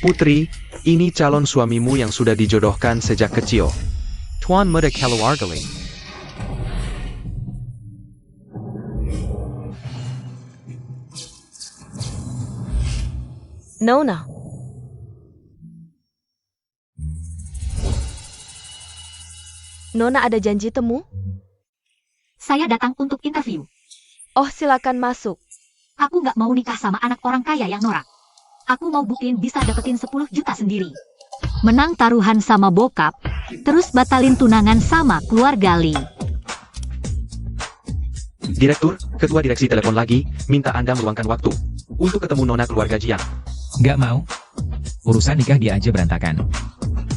Putri, ini calon suamimu yang sudah dijodohkan sejak kecil. Tuan Muda Keluargali. Nona. Nona ada janji temu? Saya datang untuk interview. Oh, silakan masuk. Aku nggak mau nikah sama anak orang kaya yang norak. Aku mau buktiin bisa dapetin 10 juta sendiri. Menang taruhan sama bokap, terus batalin tunangan sama keluarga Lee. Direktur, ketua direksi telepon lagi, minta Anda meluangkan waktu untuk ketemu nona keluarga Jiang. Nggak mau. Urusan nikah dia aja berantakan.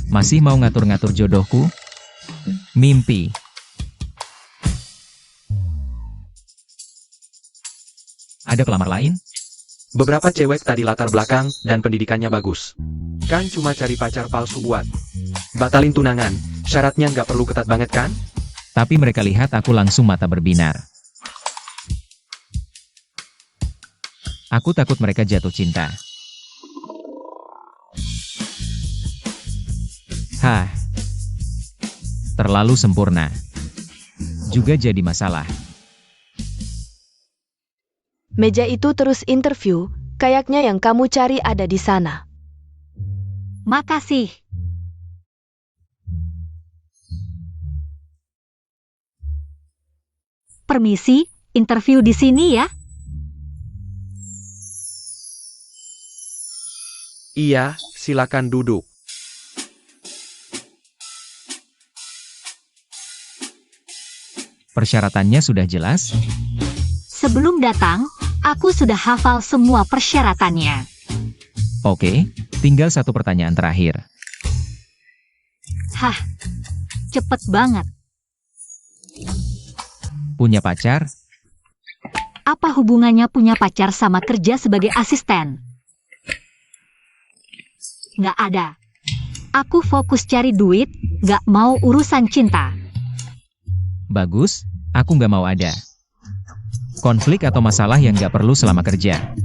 Masih mau ngatur-ngatur jodohku? Mimpi. Ada pelamar lain? Beberapa cewek tadi latar belakang dan pendidikannya bagus. Kan cuma cari pacar palsu buat batalin tunangan, syaratnya nggak perlu ketat banget kan? Tapi mereka lihat aku langsung mata berbinar. Aku takut mereka jatuh cinta. Hah. Terlalu sempurna. Juga jadi masalah. Meja itu terus interview, kayaknya yang kamu cari ada di sana. Makasih. Permisi, interview di sini ya? Iya, silakan duduk. Persyaratannya sudah jelas? Sebelum datang, aku sudah hafal semua persyaratannya. Oke, tinggal satu pertanyaan terakhir. Hah, cepet banget. Punya pacar? Apa hubungannya punya pacar sama kerja sebagai asisten? Nggak ada. Aku fokus cari duit, nggak mau urusan cinta. Bagus, aku nggak mau ada konflik atau masalah yang nggak perlu selama kerja.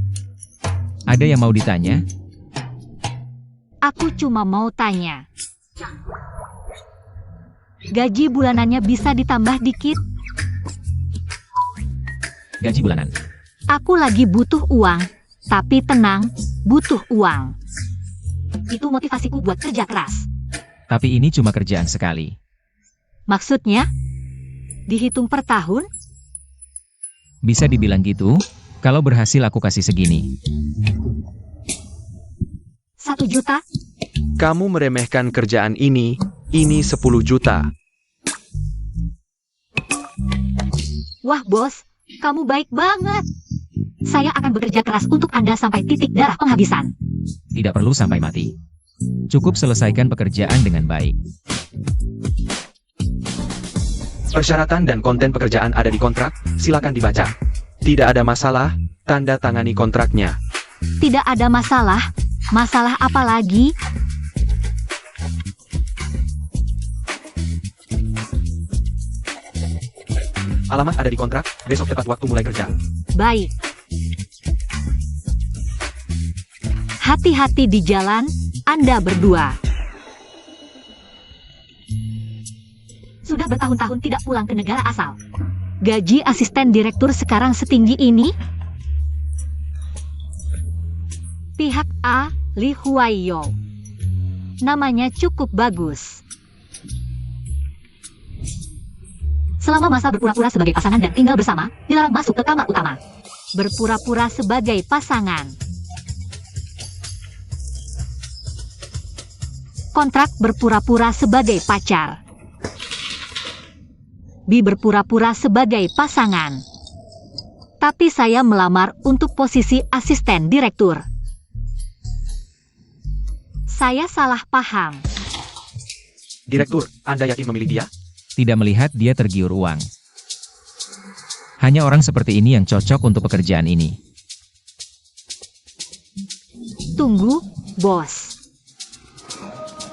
Ada yang mau ditanya? Aku cuma mau tanya. Gaji bulanannya bisa ditambah dikit? Gaji bulanan. Aku lagi butuh uang, tapi tenang, butuh uang. Itu motivasiku buat kerja keras. Tapi ini cuma kerjaan sekali. Maksudnya? Dihitung per tahun? Bisa dibilang gitu, kalau berhasil aku kasih segini. 1 juta? Kamu meremehkan kerjaan ini 10 juta. Wah bos, kamu baik banget. Saya akan bekerja keras untuk Anda sampai titik darah penghabisan. Tidak perlu sampai mati. Cukup selesaikan pekerjaan dengan baik. Persyaratan dan konten pekerjaan ada di kontrak, silakan dibaca. Tidak ada masalah, tanda tangani kontraknya. Tidak ada masalah. Masalah apa lagi? Alamat ada di kontrak, besok tepat waktu mulai kerja. Baik. Hati-hati di jalan, Anda berdua. Sudah bertahun-tahun tidak pulang ke negara asal. Gaji asisten direktur sekarang setinggi ini? Pihak A, Li Huaiyo. Namanya cukup bagus. Selama masa berpura-pura sebagai pasangan dan tinggal bersama, dilarang masuk ke kamar utama. Berpura-pura sebagai pasangan. Kontrak berpura-pura sebagai pacar. B berpura-pura sebagai pasangan. Tapi saya melamar untuk posisi asisten direktur. Saya salah paham. Direktur, Anda yakin memilih dia? Tidak melihat dia tergiur uang. Hanya orang seperti ini yang cocok untuk pekerjaan ini. Tunggu, bos.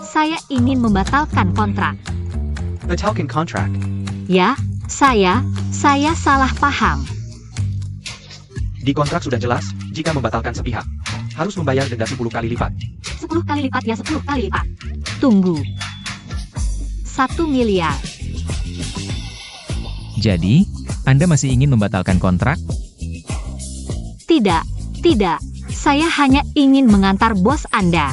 Saya ingin membatalkan kontrak. Batalkan kontrak. Ya, saya salah paham. Di kontrak sudah jelas, jika membatalkan sepihak, harus membayar denda 10 kali lipat. 10 kali lipat ya, 10 kali lipat. Tunggu. 1 miliar. Jadi, Anda masih ingin membatalkan kontrak? Tidak, tidak. Saya hanya ingin mengantar bos Anda.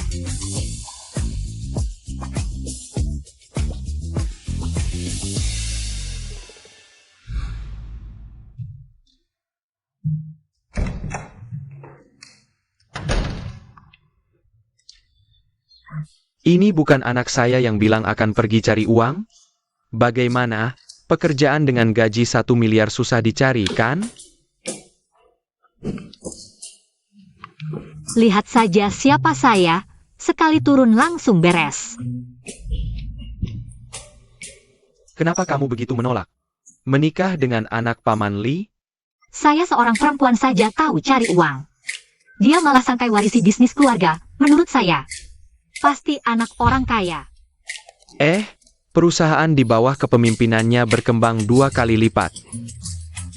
Ini bukan anak saya yang bilang akan pergi cari uang? Bagaimana? Pekerjaan dengan gaji 1 miliar susah dicari, kan? Lihat saja siapa saya. Sekali turun langsung beres. Kenapa kamu begitu menolak? Menikah dengan anak Paman Lee? Saya seorang perempuan saja tahu cari uang. Dia malah sangkai warisi bisnis keluarga, menurut saya. Pasti anak orang kaya. Perusahaan di bawah kepemimpinannya berkembang 2 kali lipat.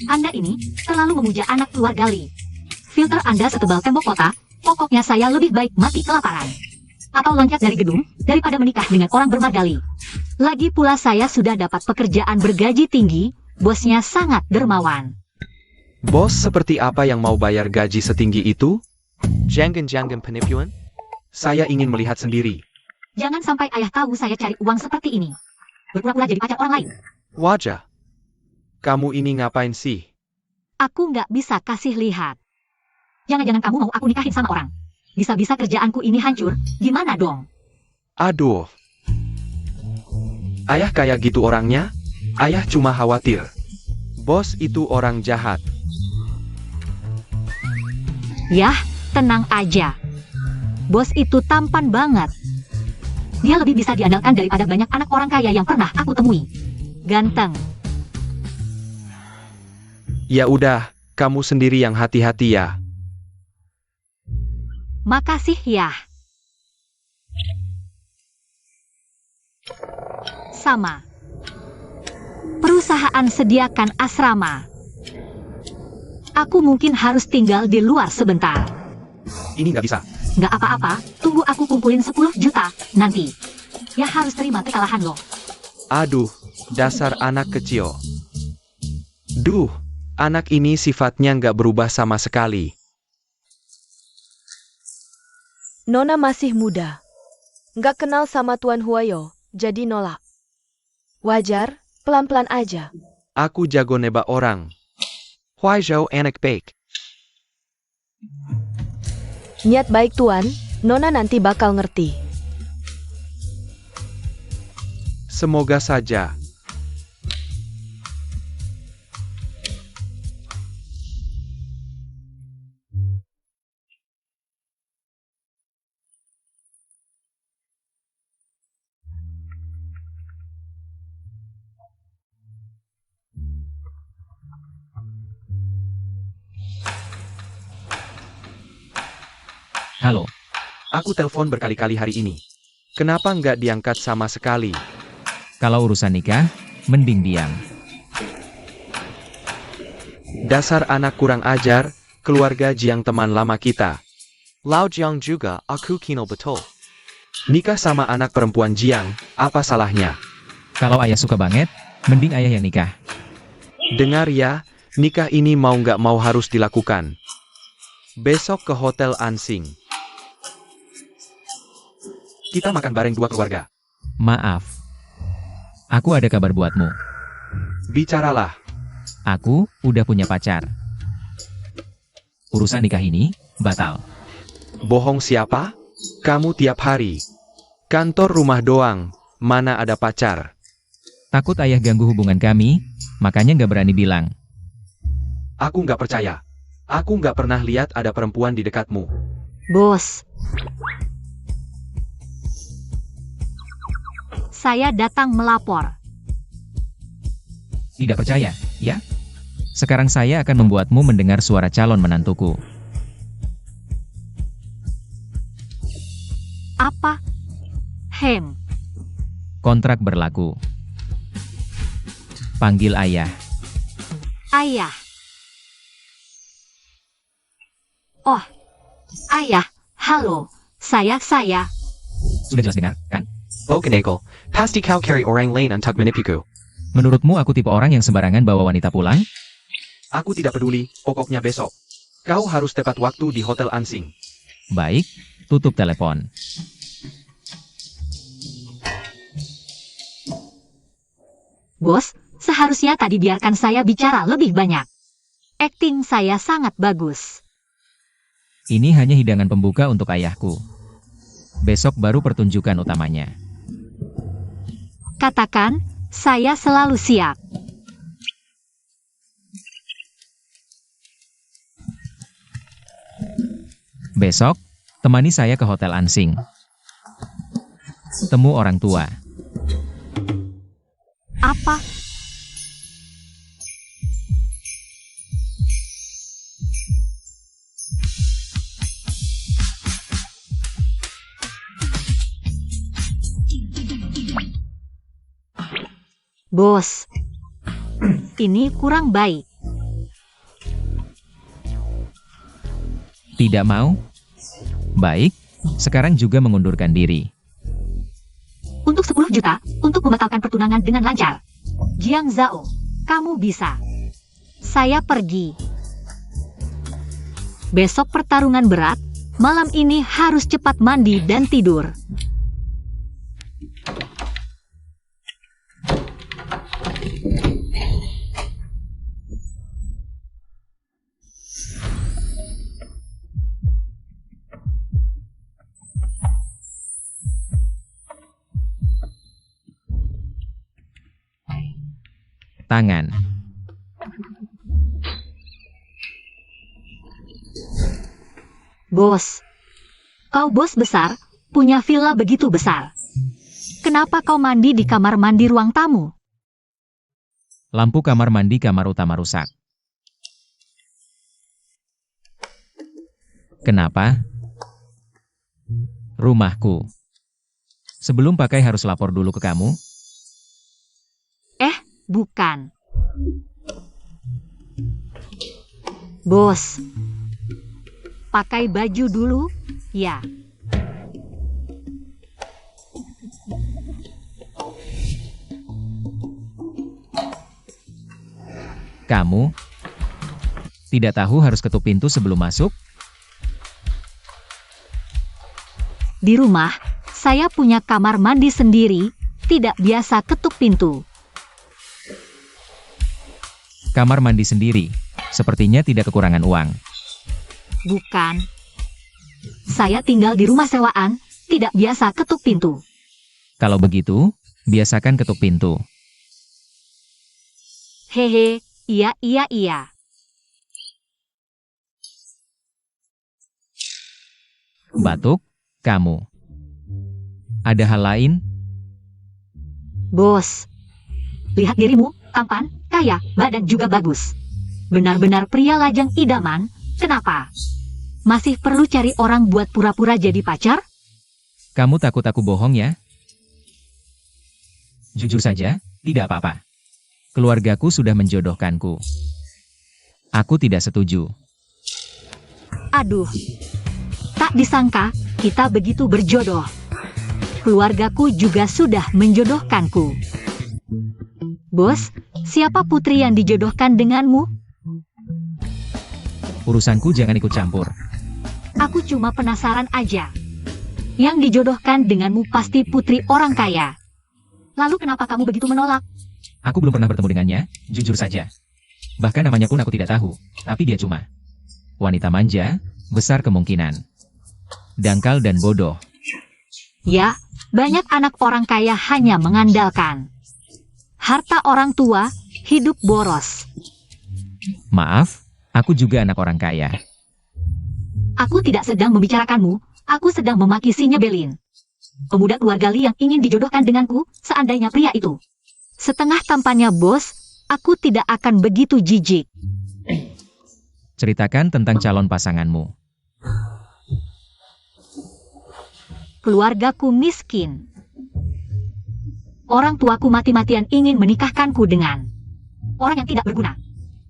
Anda ini terlalu memuja anak keluarga Lee. Filter Anda setebal tembok kota, pokoknya saya lebih baik mati kelaparan. Atau loncat dari gedung, daripada menikah dengan orang bermarga Lee. Lagi pula saya sudah dapat pekerjaan bergaji tinggi, bosnya sangat dermawan. Bos seperti apa yang mau bayar gaji setinggi itu? Jangan penipuan? Saya ingin melihat sendiri. Jangan sampai ayah tahu saya cari uang seperti ini. Berpura-pura jadi pacar orang lain. Wajah. Kamu ini ngapain sih? Aku nggak bisa kasih lihat. Jangan-jangan kamu mau aku nikahin sama orang. Bisa-bisa kerjaanku ini hancur, gimana dong? Aduh. Ayah kayak gitu orangnya? Ayah cuma khawatir. Bos itu orang jahat. Yah, tenang aja. Bos itu tampan banget. Dia lebih bisa diandalkan daripada banyak anak orang kaya yang pernah aku temui. Ganteng. Ya udah, kamu sendiri yang hati-hati ya. Makasih ya. Sama. Perusahaan sediakan asrama. Aku mungkin harus tinggal di luar sebentar. Ini nggak bisa. Nggak apa-apa, tunggu aku kumpulin 10 juta, nanti. Ya harus terima kekalahan lo. Aduh, dasar anak kecil. Duh, anak ini sifatnya nggak berubah sama sekali. Nona masih muda. Nggak kenal sama Tuan Huayo, jadi nolak. Wajar, pelan-pelan aja. Aku jago nebak orang. Huaizhou anak baik. Niat baik Tuan, Nona nanti bakal ngerti. Semoga saja. Halo, Aku telepon berkali-kali hari ini. Kenapa nggak diangkat sama sekali? kalau urusan nikah, mending diam. Dasar anak kurang ajar, keluarga Jiang teman lama kita. Lao Jiang juga aku kenal betul. Nikah sama anak perempuan Jiang, apa salahnya? Kalau ayah suka banget, mending ayah yang nikah. Dengar ya, nikah ini mau nggak mau harus dilakukan. Besok ke Hotel Ansing. Kita makan bareng 2 keluarga. Maaf. Aku ada kabar buatmu. Bicaralah. Aku udah punya pacar. Urusan nikah ini, batal. Bohong siapa? Kamu tiap hari. Kantor rumah doang, mana ada pacar. Takut ayah ganggu hubungan kami, makanya nggak berani bilang. Aku nggak percaya. Aku nggak pernah lihat ada perempuan di dekatmu. Bos. Saya datang melapor. Tidak percaya, ya? Sekarang saya akan membuatmu mendengar suara calon menantuku. Apa? Kontrak berlaku. Panggil ayah. Ayah. Oh, ayah, halo. Saya. Sudah jelas dengar, kan? Bukan Eko, pasti kau carry orang lain untuk menipuku. Menurutmu aku tipe orang yang sembarangan bawa wanita pulang? Aku tidak peduli, pokoknya besok. Kau harus tepat waktu di Hotel Ansing. Baik, tutup telepon. Bos, seharusnya tadi biarkan saya bicara lebih banyak. Akting saya sangat bagus. Ini hanya hidangan pembuka untuk ayahku. Besok baru pertunjukan utamanya. Katakan, saya selalu siap. Besok, temani saya ke Hotel Ansing. Temu orang tua. Apa? Bos, ini kurang baik. Tidak mau? Baik, sekarang juga mengundurkan diri. Untuk 10 juta, untuk membatalkan pertunangan dengan lancar. Jiang Zhao, kamu bisa. Saya pergi. Besok pertarungan berat, malam ini harus cepat mandi dan tidur. Tangan. Bos, kau bos besar, punya villa begitu besar. Kenapa kau mandi di kamar mandi ruang tamu? Lampu kamar mandi kamar utama rusak. Kenapa? Rumahku. Sebelum pakai harus lapor dulu ke kamu? Bukan. Bos, pakai baju dulu, ya. Kamu tidak tahu harus ketuk pintu sebelum masuk? Di rumah, saya punya kamar mandi sendiri, tidak biasa ketuk pintu. Kamar mandi sendiri, sepertinya tidak kekurangan uang. Bukan. Saya tinggal di rumah sewaan, tidak biasa ketuk pintu. Kalau begitu, biasakan ketuk pintu. Hehe, iya. Batuk, kamu. Ada hal lain? Bos, lihat dirimu, tampan, kaya, badan juga bagus. Benar-benar pria lajang idaman, kenapa? Masih perlu cari orang buat pura-pura jadi pacar? Kamu takut aku bohong ya? Jujur saja, tidak apa-apa. Keluargaku sudah menjodohkanku. Aku tidak setuju. Aduh, tak disangka, kita begitu berjodoh. Keluargaku juga sudah menjodohkanku. Bos, siapa putri yang dijodohkan denganmu? Urusanku jangan ikut campur. Aku cuma penasaran aja. Yang dijodohkan denganmu pasti putri orang kaya. Lalu kenapa kamu begitu menolak? Aku belum pernah bertemu dengannya, jujur saja. Bahkan namanya pun aku tidak tahu, tapi dia cuma wanita manja, besar kemungkinan. Dangkal dan bodoh. Ya, banyak anak orang kaya hanya mengandalkan harta orang tua, hidup boros. Maaf, aku juga anak orang kaya. Aku tidak sedang membicarakanmu, aku sedang memaki si nyebelin. Pemuda keluarga Li yang ingin dijodohkan denganku, seandainya pria itu setengah tampannya bos, aku tidak akan begitu jijik. Ceritakan tentang calon pasanganmu. Keluargaku miskin. Orang tuaku mati-matian ingin menikahkanku dengan orang yang tidak berguna.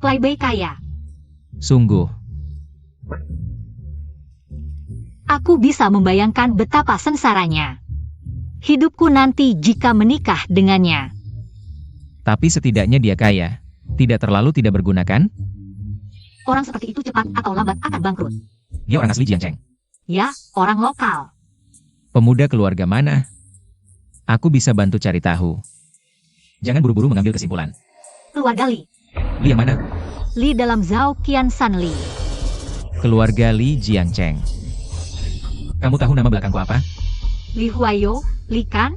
Playboy kaya. Sungguh. Aku bisa membayangkan betapa sengsaranya hidupku nanti jika menikah dengannya. Tapi setidaknya dia kaya. Tidak terlalu tidak berguna kan? Orang seperti itu cepat atau lambat akan bangkrut. Dia orang asli Jiangcheng. Ya, orang lokal. Pemuda keluarga mana? Aku bisa bantu cari tahu. Jangan buru-buru mengambil kesimpulan. Keluarga Li. Li yang mana? Li dalam Zhao Qiansan Li. Keluarga Li Jiangcheng. Kamu tahu nama belakangku apa? Li Huayo, Li kan?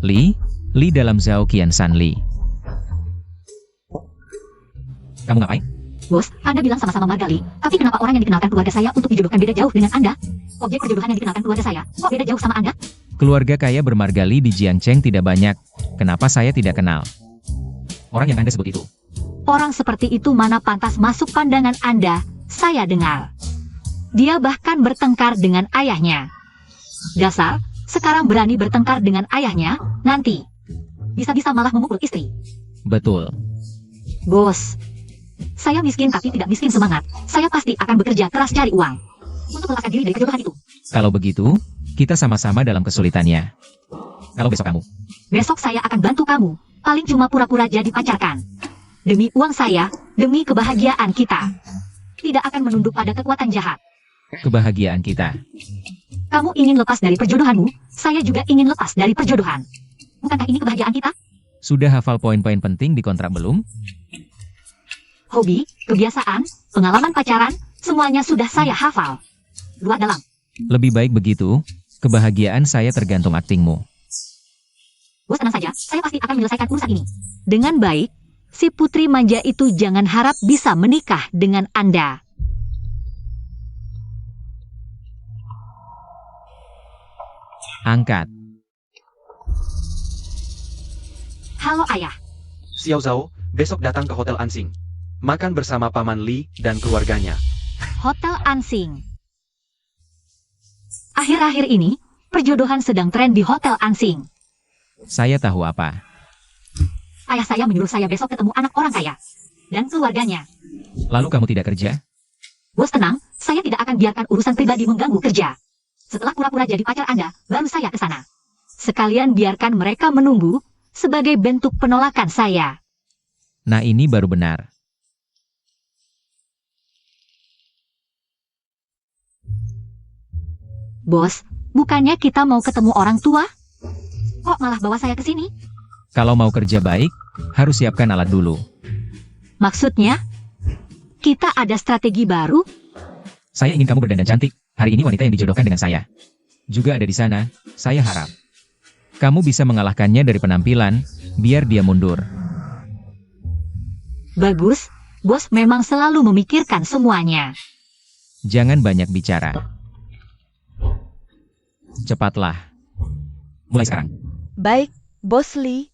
Li? Li dalam Zhao Qiansan Li. Kamu ngapain? Bos, Anda bilang sama-sama marga Li, tapi kenapa orang yang dikenalkan keluarga saya untuk dijodohkan beda jauh dengan Anda? Objek perjodohan yang dikenalkan keluarga saya, kok beda jauh sama Anda? Keluarga kaya bermarga Li di Jiangcheng tidak banyak. Kenapa saya tidak kenal? Orang yang Anda sebut itu. Orang seperti itu mana pantas masuk pandangan Anda, saya dengar. Dia bahkan bertengkar dengan ayahnya. Dasar, sekarang berani bertengkar dengan ayahnya, nanti bisa-bisa malah memukul istri. Betul. Bos, saya miskin tapi tidak miskin semangat. Saya pasti akan bekerja keras cari uang untuk melepaskan diri dari kejodohan itu. Kalau begitu, kita sama-sama dalam kesulitannya. Kalau besok kamu. Besok saya akan bantu kamu, paling cuma pura-pura jadi pacarkan. Demi uang saya, demi kebahagiaan kita. Tidak akan menunduk pada kekuatan jahat. Kebahagiaan kita. Kamu ingin lepas dari perjodohanmu, saya juga ingin lepas dari perjodohan. Bukankah ini kebahagiaan kita? Sudah hafal poin-poin penting di kontrak belum? Hobi, kebiasaan, pengalaman pacaran, semuanya sudah saya hafal. Luar dalam. Lebih baik begitu. Kebahagiaan saya tergantung aktingmu. Bos tenang saja, saya pasti akan menyelesaikan urusan ini. Dengan baik, si putri manja itu jangan harap bisa menikah dengan Anda. Angkat. Halo ayah. Xiao Zhao, besok datang ke Hotel Ansing. Makan bersama Paman Li dan keluarganya. Hotel Ansing. Akhir-akhir ini, perjodohan sedang tren di Hotel Ansing. Saya tahu apa. Ayah saya menyuruh saya besok ketemu anak orang kaya dan keluarganya. Lalu kamu tidak kerja? Bos tenang, saya tidak akan biarkan urusan pribadi mengganggu kerja. Setelah pura-pura jadi pacar Anda, baru saya ke sana. Sekalian biarkan mereka menunggu sebagai bentuk penolakan saya. Nah ini baru benar. Bos, bukannya kita mau ketemu orang tua? Kok malah bawa saya ke sini? Kalau mau kerja baik, harus siapkan alat dulu. Maksudnya, kita ada strategi baru? Saya ingin kamu berdandan cantik. Hari ini wanita yang dijodohkan dengan saya juga ada di sana. Saya harap kamu bisa mengalahkannya dari penampilan, biar dia mundur. Bagus, bos memang selalu memikirkan semuanya. Jangan banyak bicara. Cepatlah. Mulai sekarang. Baik, Bos Li.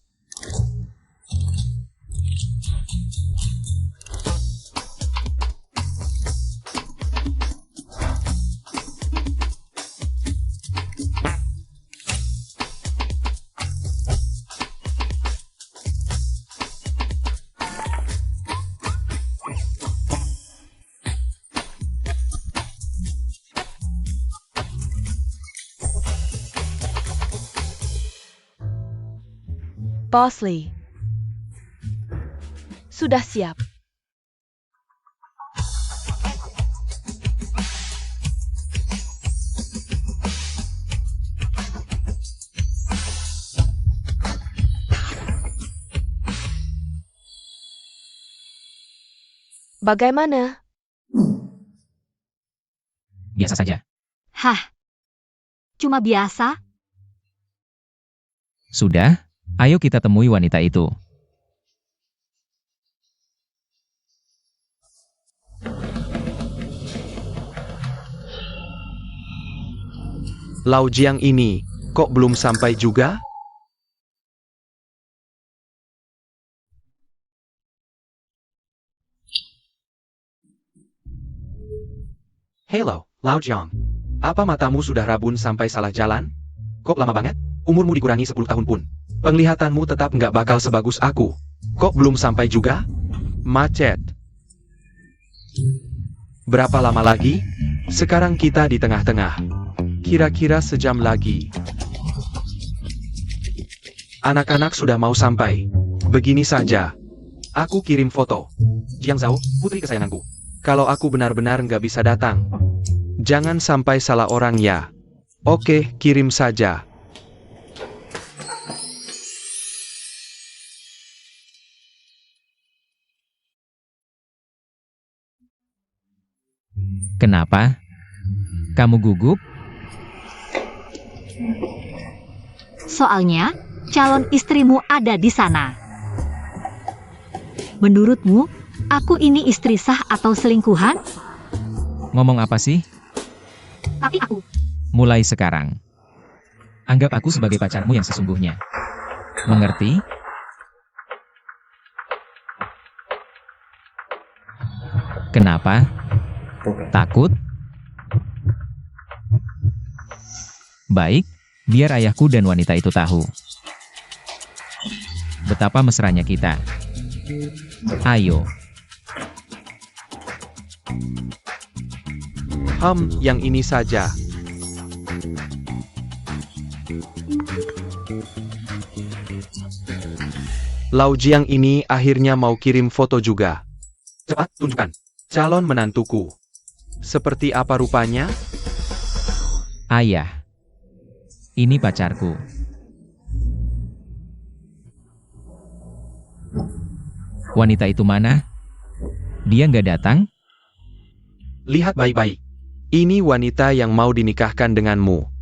Bos Li. Sudah siap. Bagaimana? Biasa saja. Hah? Cuma biasa? Sudah? Ayo kita temui wanita itu. Lau Jiang ini, kok belum sampai juga? Hello, Lau Jiang. Apa matamu sudah rabun sampai salah jalan? Kok lama banget? Umurmu dikurangi 10 tahun pun. Penglihatanmu tetap nggak bakal sebagus aku. Kok belum sampai juga? Macet. Berapa lama lagi? Sekarang kita di tengah-tengah. Kira-kira sejam lagi. Anak-anak sudah mau sampai. Begini saja. Aku kirim foto. Jiang Zhao, putri kesayanganku. Kalau aku benar-benar nggak bisa datang, jangan sampai salah orang ya. Oke, kirim saja. Kenapa? Kamu gugup? Soalnya, calon istrimu ada di sana. Menurutmu, aku ini istri sah atau selingkuhan? Ngomong apa sih? Tapi aku, Mulai sekarang, anggap aku sebagai pacarmu yang sesungguhnya. Mengerti? Kenapa? Takut? Baik, biar ayahku dan wanita itu tahu betapa mesranya kita. Ayo, Yang ini saja. Lau Jiang ini akhirnya mau kirim foto juga. Cepat, tunjukkan. Calon menantuku. Seperti apa rupanya? ayah. Ini pacarku. Wanita itu mana? Dia nggak datang? Lihat baik-baik. Ini wanita yang mau dinikahkan denganmu.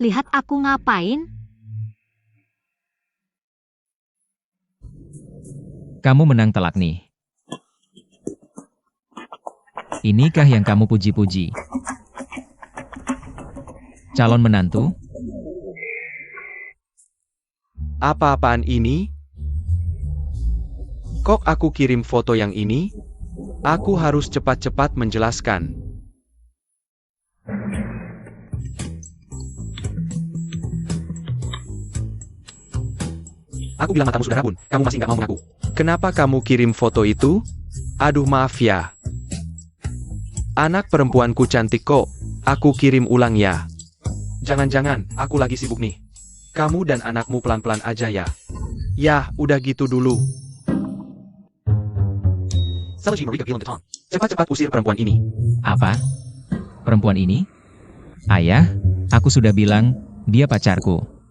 lihat aku ngapain? Kamu menang telak nih. Inikah yang kamu puji-puji? Calon menantu? Apa-apaan ini? Kok aku kirim foto yang ini? Aku harus cepat-cepat menjelaskan. Aku bilang matamu sudah rabun, kamu masih nggak mau mengaku. Kenapa kamu kirim foto itu? Aduh maaf ya. Anak perempuanku cantik kok, aku kirim ulang ya. Jangan-jangan, aku lagi sibuk nih. Kamu dan anakmu pelan-pelan aja ya. Ya, udah gitu dulu. Cepat-cepat usir perempuan ini. Apa? Perempuan ini? Ayah, aku sudah bilang, dia pacarku.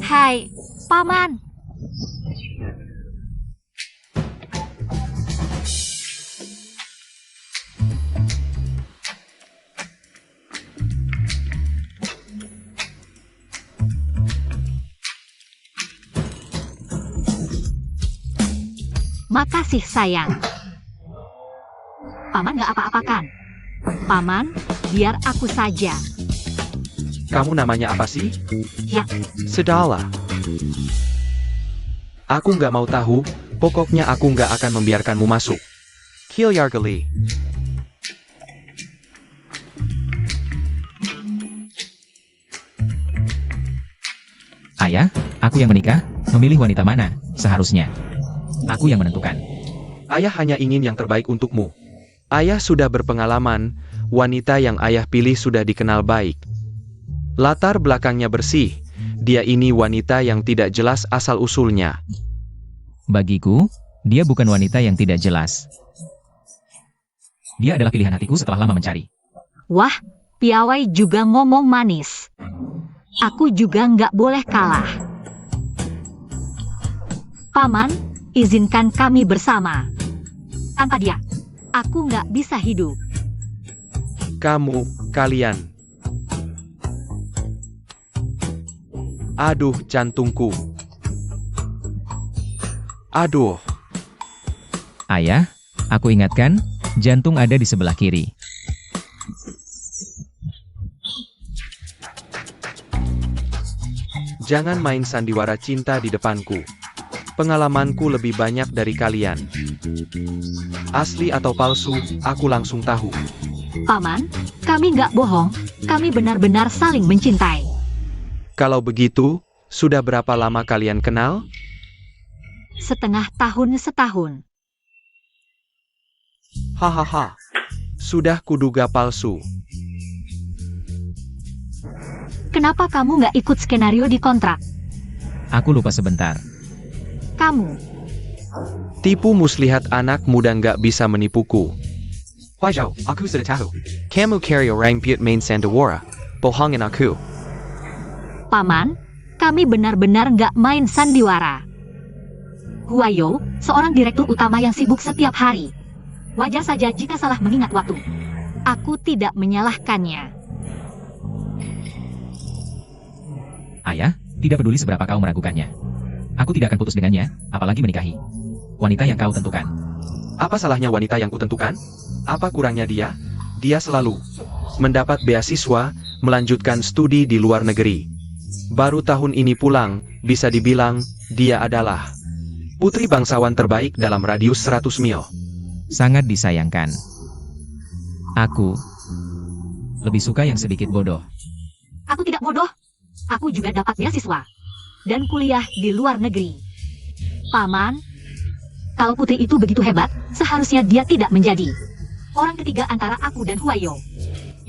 Hai, Paman. Makasih sayang. Paman gak apa-apakan. Paman, biar aku saja. Kamu namanya apa sih? Ya, Sedala. Aku nggak mau tahu, pokoknya aku nggak akan membiarkanmu masuk. Kill Yargali. Ayah, aku yang menikah, memilih wanita mana, seharusnya. Aku yang menentukan. Ayah hanya ingin yang terbaik untukmu. Ayah sudah berpengalaman, wanita yang ayah pilih sudah dikenal baik. Latar belakangnya bersih, dia ini wanita yang tidak jelas asal-usulnya. Bagiku, dia bukan wanita yang tidak jelas. Dia adalah pilihan hatiku setelah lama mencari. wah, piawai juga ngomong manis. Aku juga nggak boleh kalah. Paman, izinkan kami bersama. Tanpa dia, aku nggak bisa hidup. Kalian. Aduh, jantungku. Aduh. Ayah, aku ingatkan, jantung ada di sebelah kiri. Jangan main sandiwara cinta di depanku. Pengalamanku lebih banyak dari kalian. Asli atau palsu, aku langsung tahu. Paman, kami nggak bohong. Kami benar-benar saling mencintai. Kalau begitu, Sudah berapa lama kalian kenal? Setengah tahun setahun. Hahaha. Sudah kuduga palsu. Kenapa kamu nggak ikut skenario di kontrak? Aku lupa sebentar. Kamu, Tipu muslihat anak muda nggak bisa menipuku. Wajau, aku sudah tahu. Kamu carry orang piut main Sandawara. Bohongin aku. Paman, kami benar-benar nggak main sandiwara. Huayo, seorang direktur utama yang sibuk setiap hari. Wajar saja jika salah mengingat waktu. Aku tidak menyalahkannya. Ayah, tidak peduli seberapa kau meragukannya. Aku tidak akan putus dengannya, apalagi menikahi wanita yang kau tentukan. Apa salahnya wanita yang kutentukan? Apa kurangnya dia? Dia selalu mendapat beasiswa, melanjutkan studi di luar negeri. Baru tahun ini pulang, bisa dibilang, dia adalah putri bangsawan terbaik dalam radius 100 mil. Sangat disayangkan. Aku lebih suka yang sedikit bodoh. Aku tidak bodoh. Aku juga dapat beasiswa. Dan kuliah di luar negeri. Paman, kalau putri itu begitu hebat, seharusnya dia tidak menjadi orang ketiga antara aku dan Huayo.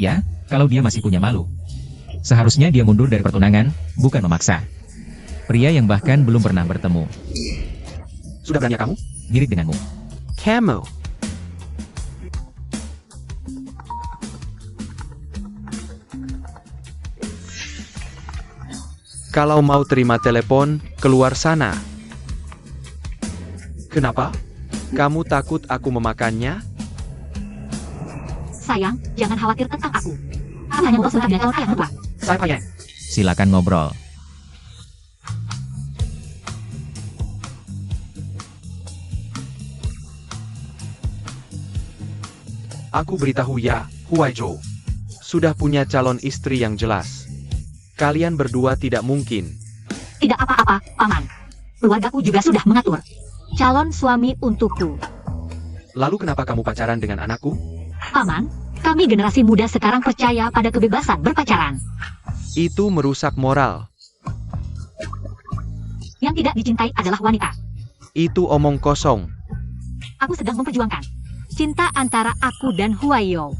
Ya, kalau dia masih punya malu. Seharusnya dia mundur dari pertunangan, bukan memaksa. Pria yang bahkan belum pernah bertemu. Sudah berani kamu? Mirip denganmu. Kamu. Kalau mau terima telepon, keluar sana. Kenapa? Kamu takut aku memakannya? Sayang, jangan khawatir tentang aku. Aku hanya ngobrol sebentar dengan calon ayah mertua. Saya Payen. Silakan ngobrol. Aku beritahu ya, Huaijo. Sudah punya calon istri yang jelas. Kalian berdua tidak mungkin. Tidak apa-apa, Paman. Keluargaku juga sudah mengatur calon suami untukku. Lalu kenapa kamu pacaran dengan anakku? Paman, kami generasi muda sekarang percaya pada kebebasan berpacaran. Itu merusak moral. Yang tidak dicintai adalah wanita. Itu omong kosong. Aku sedang memperjuangkan cinta antara aku dan Huayo.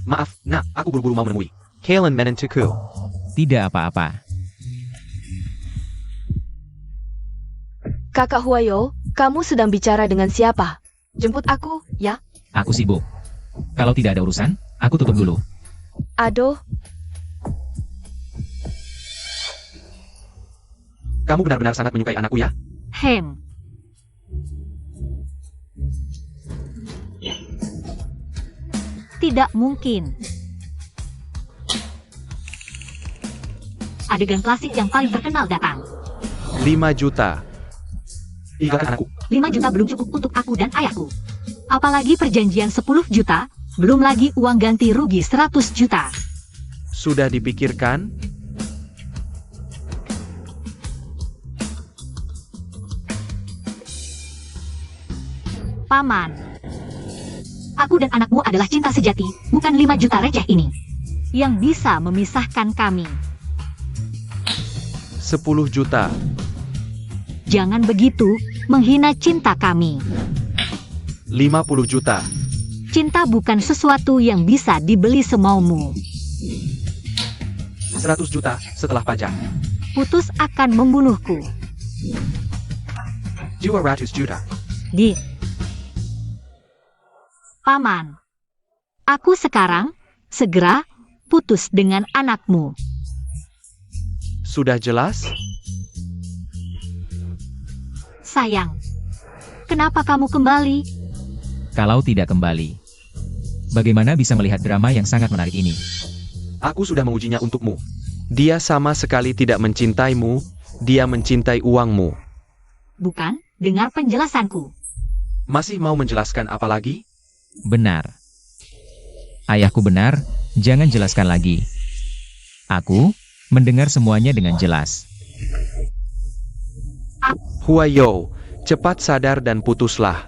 Maaf, nak, aku buru-buru mau menemui. Kalen menentuku. Tidak apa-apa. Kakak Huayo, kamu sedang bicara dengan siapa? Jemput aku, ya? Aku sibuk. Kalau tidak ada urusan, aku tutup dulu. Aduh, Kamu benar-benar sangat menyukai anakku ya? Hem. Tidak mungkin. Adegan klasik yang paling terkenal datang. 5 juta. Tinggalkan anakku. 5 juta belum cukup untuk aku dan ayahku. Apalagi perjanjian 10 juta, belum lagi uang ganti rugi 100 juta. Sudah dipikirkan? Paman, aku dan anakmu adalah cinta sejati, bukan 5 juta receh ini yang bisa memisahkan kami. 10 juta. Jangan begitu, menghina cinta kami. 50 juta. Cinta bukan sesuatu yang bisa dibeli semaumu. 100 juta setelah pajak. Putus akan membunuhku. 200 juta. Di Paman, aku sekarang segera putus dengan anakmu. Sudah jelas? Sayang, kenapa kamu kembali? Kalau tidak kembali, bagaimana bisa melihat drama yang sangat menarik ini? Aku sudah mengujinya untukmu. Dia sama sekali tidak mencintaimu, dia mencintai uangmu. Bukan, dengar penjelasanku. Masih mau menjelaskan apa lagi? Benar. Ayahku benar, jangan jelaskan lagi. Aku mendengar semuanya dengan jelas. Huayo, cepat sadar dan putuslah.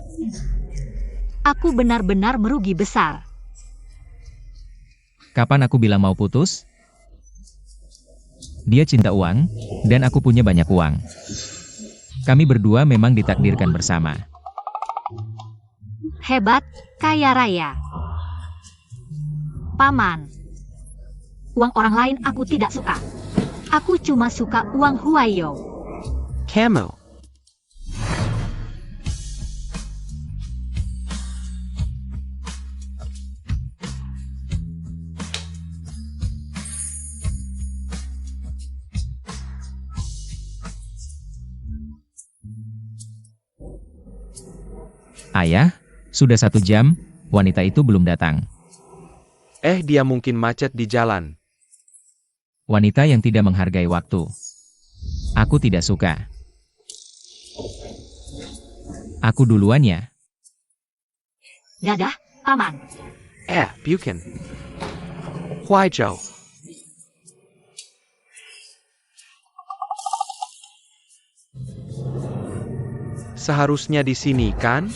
Aku benar-benar merugi besar. Kapan aku bilang mau putus? Dia cinta uang, dan aku punya banyak uang. Kami berdua memang ditakdirkan bersama. Hebat, kaya raya. Paman. Uang orang lain aku tidak suka. Aku cuma suka uang Huayo. Camo. Ayah, sudah 1 jam, wanita itu belum datang. Dia mungkin macet di jalan. Wanita yang tidak menghargai waktu. Aku tidak suka. Aku duluan ya. Dadah, Paman. Bukan. Huaizhou. Seharusnya di sini, kan?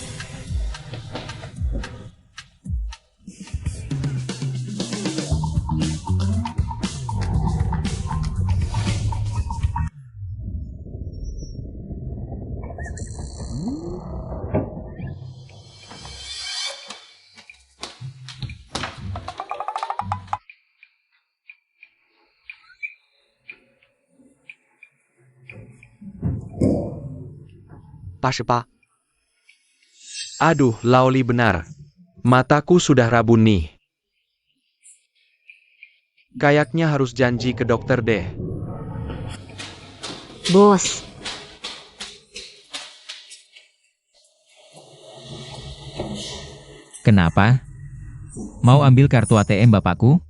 Pashepa. Aduh, Laoli benar. Mataku sudah rabun nih. Kayaknya harus janji ke dokter deh. Bos. Kenapa? Mau ambil kartu ATM bapakku?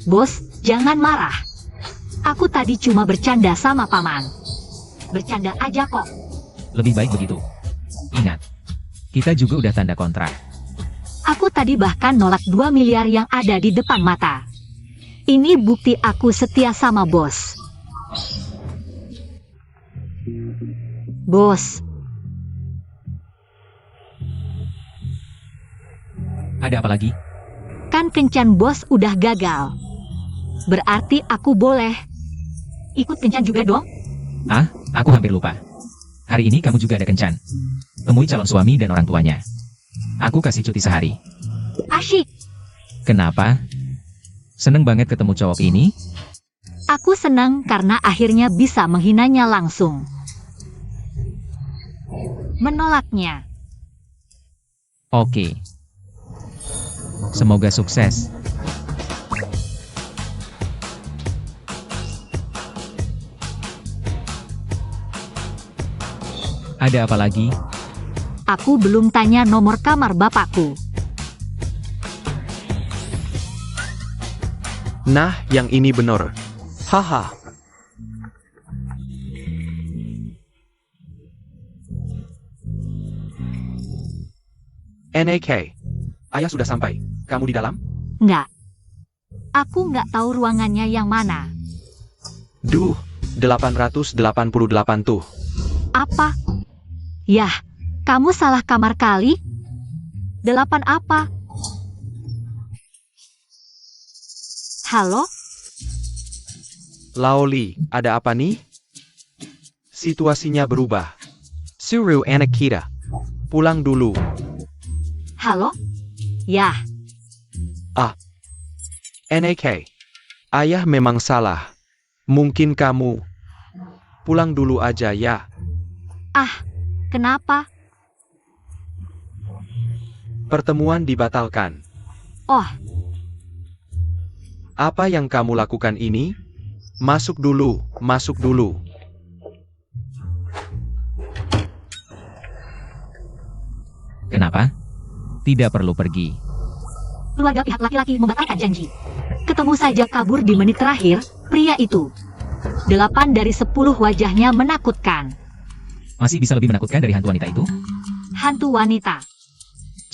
Bos, jangan marah. Aku tadi cuma bercanda sama Paman. Bercanda aja kok. Lebih baik begitu. Ingat, kita juga udah tanda kontrak. Aku tadi bahkan nolak 2 miliar yang ada di depan mata. Ini bukti aku setia sama bos. Bos, Ada apa lagi? kan kencan bos udah gagal. Berarti aku boleh ikut kencan juga dong? Ah, aku hampir lupa. Hari ini kamu juga ada kencan. Temui calon suami dan orang tuanya. Aku kasih cuti sehari. Asyik. Kenapa? Seneng banget ketemu cowok ini? Aku senang karena akhirnya bisa menghinanya langsung. Menolaknya. Oke. Semoga sukses. Ada apa lagi? Aku belum tanya nomor kamar bapakku. Nah, yang ini bener. Haha. NAK. Ayah sudah sampai. Kamu di dalam? Nggak. Aku nggak tahu ruangannya yang mana. Duh, 888 tuh. Apa? Yah, kamu salah kamar kali? 8 apa? Halo? Laoli, ada apa nih? Situasinya berubah. Suruh anak kita pulang dulu. Halo? Yah, NAK. Ayah memang salah. Mungkin kamu pulang dulu aja ya. kenapa? Pertemuan dibatalkan. Oh, Apa yang kamu lakukan ini? Masuk dulu, masuk dulu. Kenapa? Tidak perlu pergi. keluarga pihak laki-laki membatalkan janji. Ketemu saja kabur di menit terakhir, pria itu. 8 dari 10 wajahnya menakutkan. Masih bisa lebih menakutkan dari hantu wanita itu? Hantu wanita.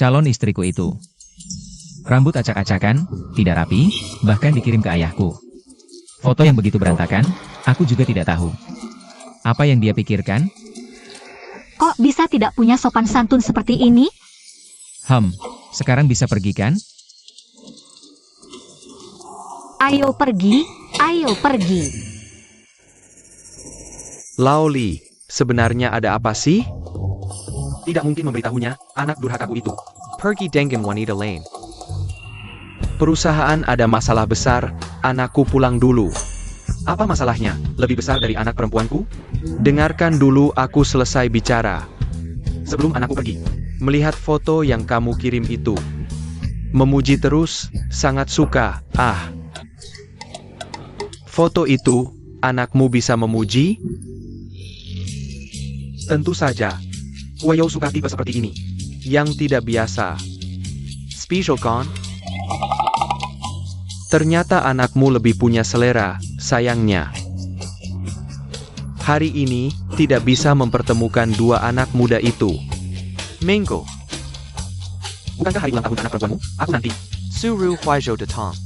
Calon istriku itu. Rambut acak-acakan, tidak rapi, bahkan dikirim ke ayahku. Foto yang begitu berantakan, aku juga tidak tahu. Apa yang dia pikirkan? Kok bisa tidak punya sopan santun seperti ini? Sekarang bisa pergi kan? Ayo pergi, ayo pergi. Laoli, sebenarnya ada apa sih? Tidak mungkin memberitahunya, anak durhakaku itu. Pergi dengan wanita lain. Perusahaan ada masalah besar, anakku pulang dulu. Apa masalahnya? Lebih besar dari anak perempuanku? Dengarkan dulu aku selesai bicara. Sebelum anakku pergi, melihat foto yang kamu kirim itu. Memuji terus, sangat suka. Foto itu, anakmu bisa memuji? Tentu saja. Huayo suka tipe seperti ini. Yang tidak biasa. Special con? Ternyata anakmu lebih punya selera, sayangnya. Hari ini, tidak bisa mempertemukan dua anak muda itu. Mingo. Bukankah hari ulang tahun anak perempuanmu? Aku nanti. Suru Huaijo de Tong.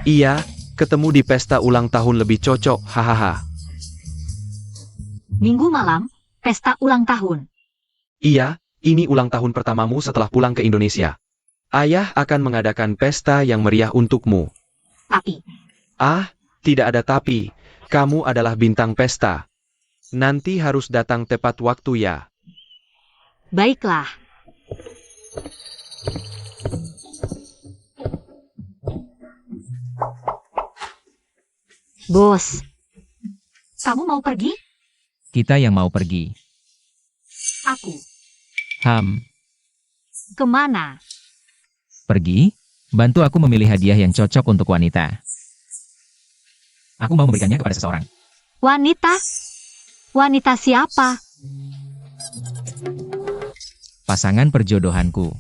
Iya, ketemu di pesta ulang tahun lebih cocok, hahaha. Minggu malam, pesta ulang tahun. Iya, ini ulang tahun pertamamu setelah pulang ke Indonesia. Ayah akan mengadakan pesta yang meriah untukmu. Tapi, Tidak ada tapi. Kamu adalah bintang pesta. Nanti harus datang tepat waktu ya. baiklah. Bos, kamu mau pergi? Kita yang mau pergi. Aku. Kemana? Pergi? Bantu aku memilih hadiah yang cocok untuk wanita. Aku mau memberikannya kepada seseorang. Wanita? Wanita siapa? Pasangan perjodohanku.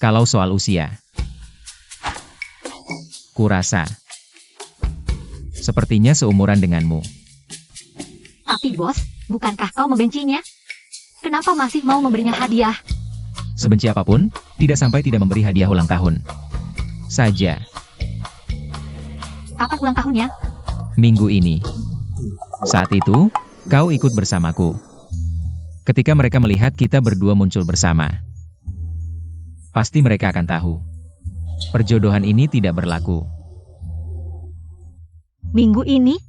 Kalau soal usia, kurasa sepertinya seumuran denganmu. Tapi bos, bukankah kau membencinya? Kenapa masih mau memberinya hadiah? Sebenci apapun, tidak sampai tidak memberi hadiah ulang tahun saja. Kapan ulang tahunnya? Minggu ini. Saat itu, kau ikut bersamaku. Ketika mereka melihat kita berdua muncul bersama, pasti mereka akan tahu. Perjodohan ini tidak berlaku. Minggu ini?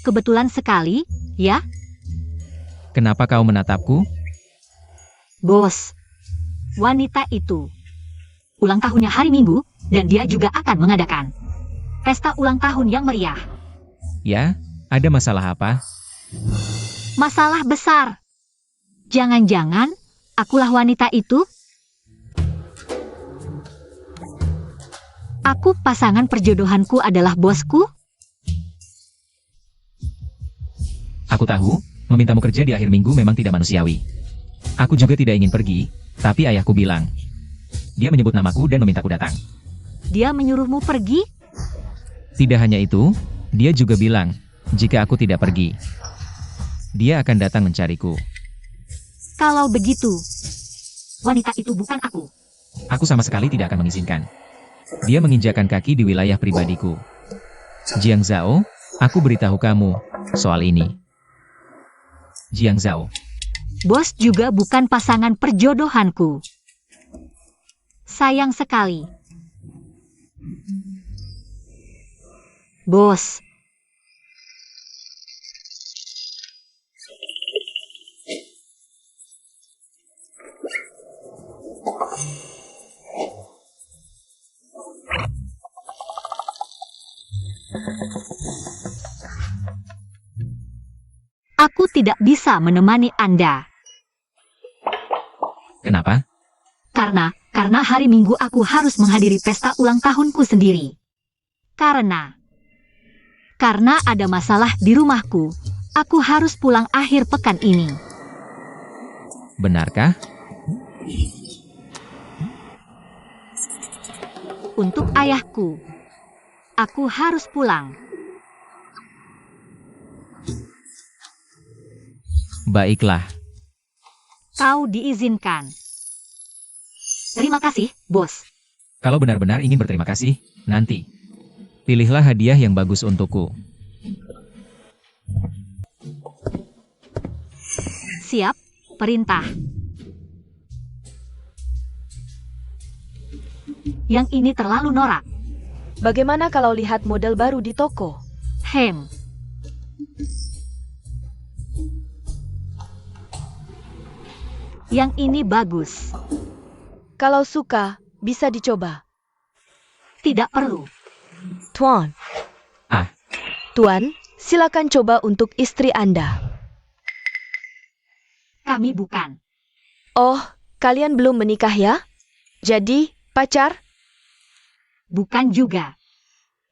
Kebetulan sekali, ya? Kenapa kau menatapku? Bos, wanita itu ulang tahunnya hari Minggu, dan dia juga akan mengadakan pesta ulang tahun yang meriah. Ya, ada masalah apa? Masalah besar. Jangan-jangan akulah wanita itu? Aku pasangan perjodohanku adalah bosku? Aku tahu, memintamu kerja di akhir minggu memang tidak manusiawi. Aku juga tidak ingin pergi, tapi ayahku bilang. Dia menyebut namaku dan memintaku datang. Dia menyuruhmu pergi? Tidak hanya itu, dia juga bilang, jika aku tidak pergi, dia akan datang mencariku. Kalau begitu, wanita itu bukan aku. Aku sama sekali tidak akan mengizinkan. Dia menginjakan kaki di wilayah pribadiku. Jiang Zhao, aku beritahu kamu soal ini. Jiang Zhao. Bos juga bukan pasangan perjodohanku. Sayang sekali. Bos. Aku tidak bisa menemani Anda. Kenapa? Karena hari Minggu aku harus menghadiri pesta ulang tahunku sendiri. Karena ada masalah di rumahku, aku harus pulang akhir pekan ini. Benarkah? Untuk ayahku, aku harus pulang. Baiklah. Kau diizinkan. Terima kasih, bos. Kalau benar-benar ingin berterima kasih, nanti. Pilihlah hadiah yang bagus untukku. Siap, perintah. Yang ini terlalu norak. Bagaimana kalau lihat model baru di toko? Hem. Yang ini bagus. Kalau suka, bisa dicoba. Tidak perlu. Tuan. Ah. Tuan, silakan coba untuk istri Anda. Kami bukan. Oh, kalian belum menikah ya? Jadi, pacar? Bukan juga.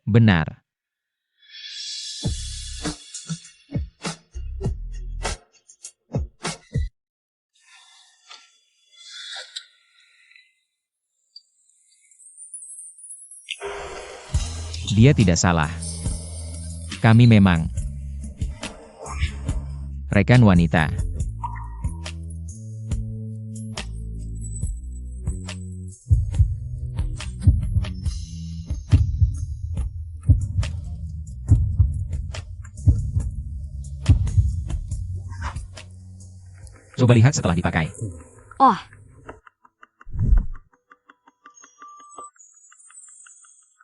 Benar. Dia tidak salah. Kami memang rekan wanita. Coba lihat setelah dipakai. Oh,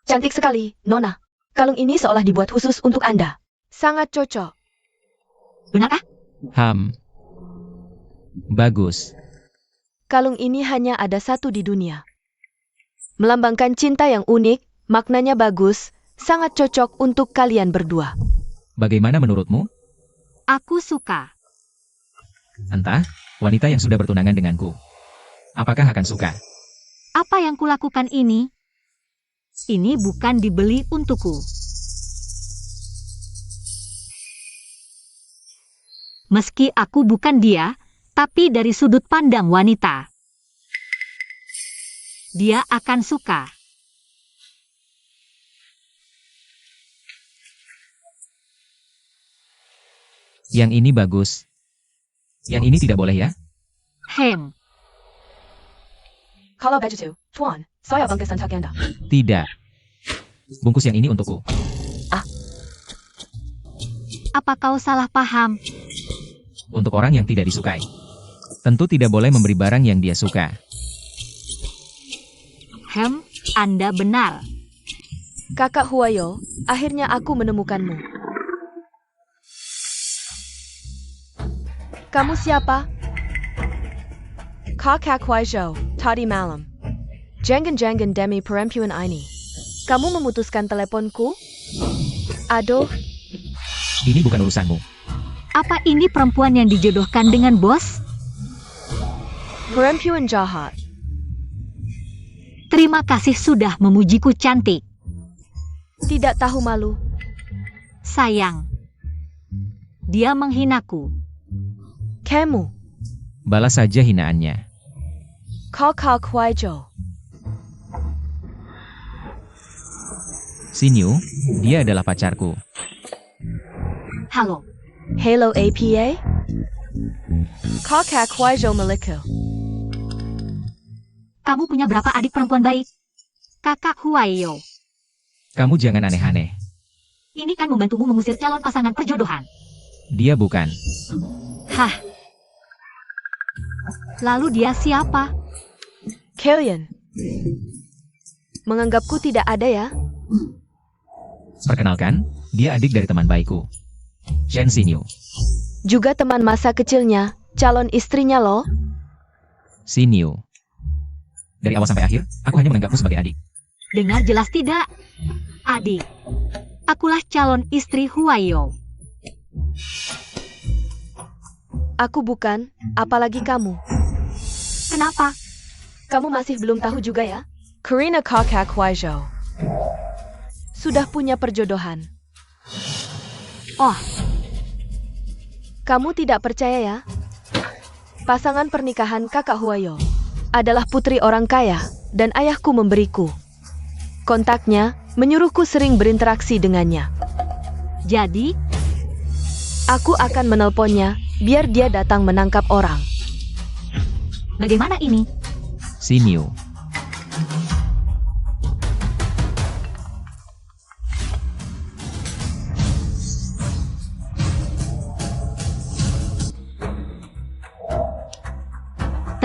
Cantik sekali, Nona. Kalung ini seolah dibuat khusus untuk Anda. Sangat cocok. benarkah? Bagus. Kalung ini hanya ada satu di dunia. Melambangkan cinta yang unik, maknanya bagus, sangat cocok untuk kalian berdua. Bagaimana menurutmu? Aku suka. Entah, wanita yang sudah bertunangan denganku. Apakah akan suka? Apa yang kulakukan ini? Ini bukan dibeli untukku. Meski aku bukan dia, tapi dari sudut pandang wanita, dia akan suka. Yang ini bagus. Yang ini tidak boleh ya? Hem, Kalau begitu, Tuan, saya bangkitkan kaki Anda. Tidak. Bungkus yang ini untukku. apa kau salah paham? Untuk orang yang tidak disukai. Tentu tidak boleh memberi barang yang dia suka. Hem, Anda benar. Kakak Huayo, akhirnya aku menemukanmu. Kamu siapa? Kakak Huayo, tadi malam. Jangan-jangan demi perempuan ini. Kamu memutuskan teleponku? Aduh, Ini bukan urusanmu. Apa ini perempuan yang dijodohkan dengan bos? perempuan jahat. Terima kasih sudah memujiku cantik. Tidak tahu malu. Sayang, dia menghinaku. Kamu, Balas saja hinaannya. Kakak Huayo. Sinyu, dia adalah pacarku. Halo, Hello APA? Kakak Huayo milikku. kamu punya berapa adik perempuan baik? Kakak Huayo, Kamu jangan aneh-aneh. ini kan membantumu mengusir calon pasangan perjodohan. Dia bukan. Hah? Lalu dia siapa? Kalian. Menganggapku tidak ada ya? Perkenalkan, dia adik dari teman baikku. Shen Sinyu. Juga teman masa kecilnya, calon istrinya loh. Sinyu. Dari awal sampai akhir, aku hanya menganggapmu sebagai adik. Dengar jelas tidak? Adik. Akulah calon istri Huayo. Aku bukan, apalagi kamu. Kenapa? Kamu masih belum tahu juga ya? Karina Kakak Huayo. Sudah punya perjodohan. Oh, Kamu tidak percaya ya? Pasangan pernikahan kakak Huayo adalah putri orang kaya dan ayahku memberiku kontaknya, menyuruhku sering berinteraksi dengannya. jadi Aku akan menelponnya biar dia datang menangkap orang. bagaimana ini? Sinyu.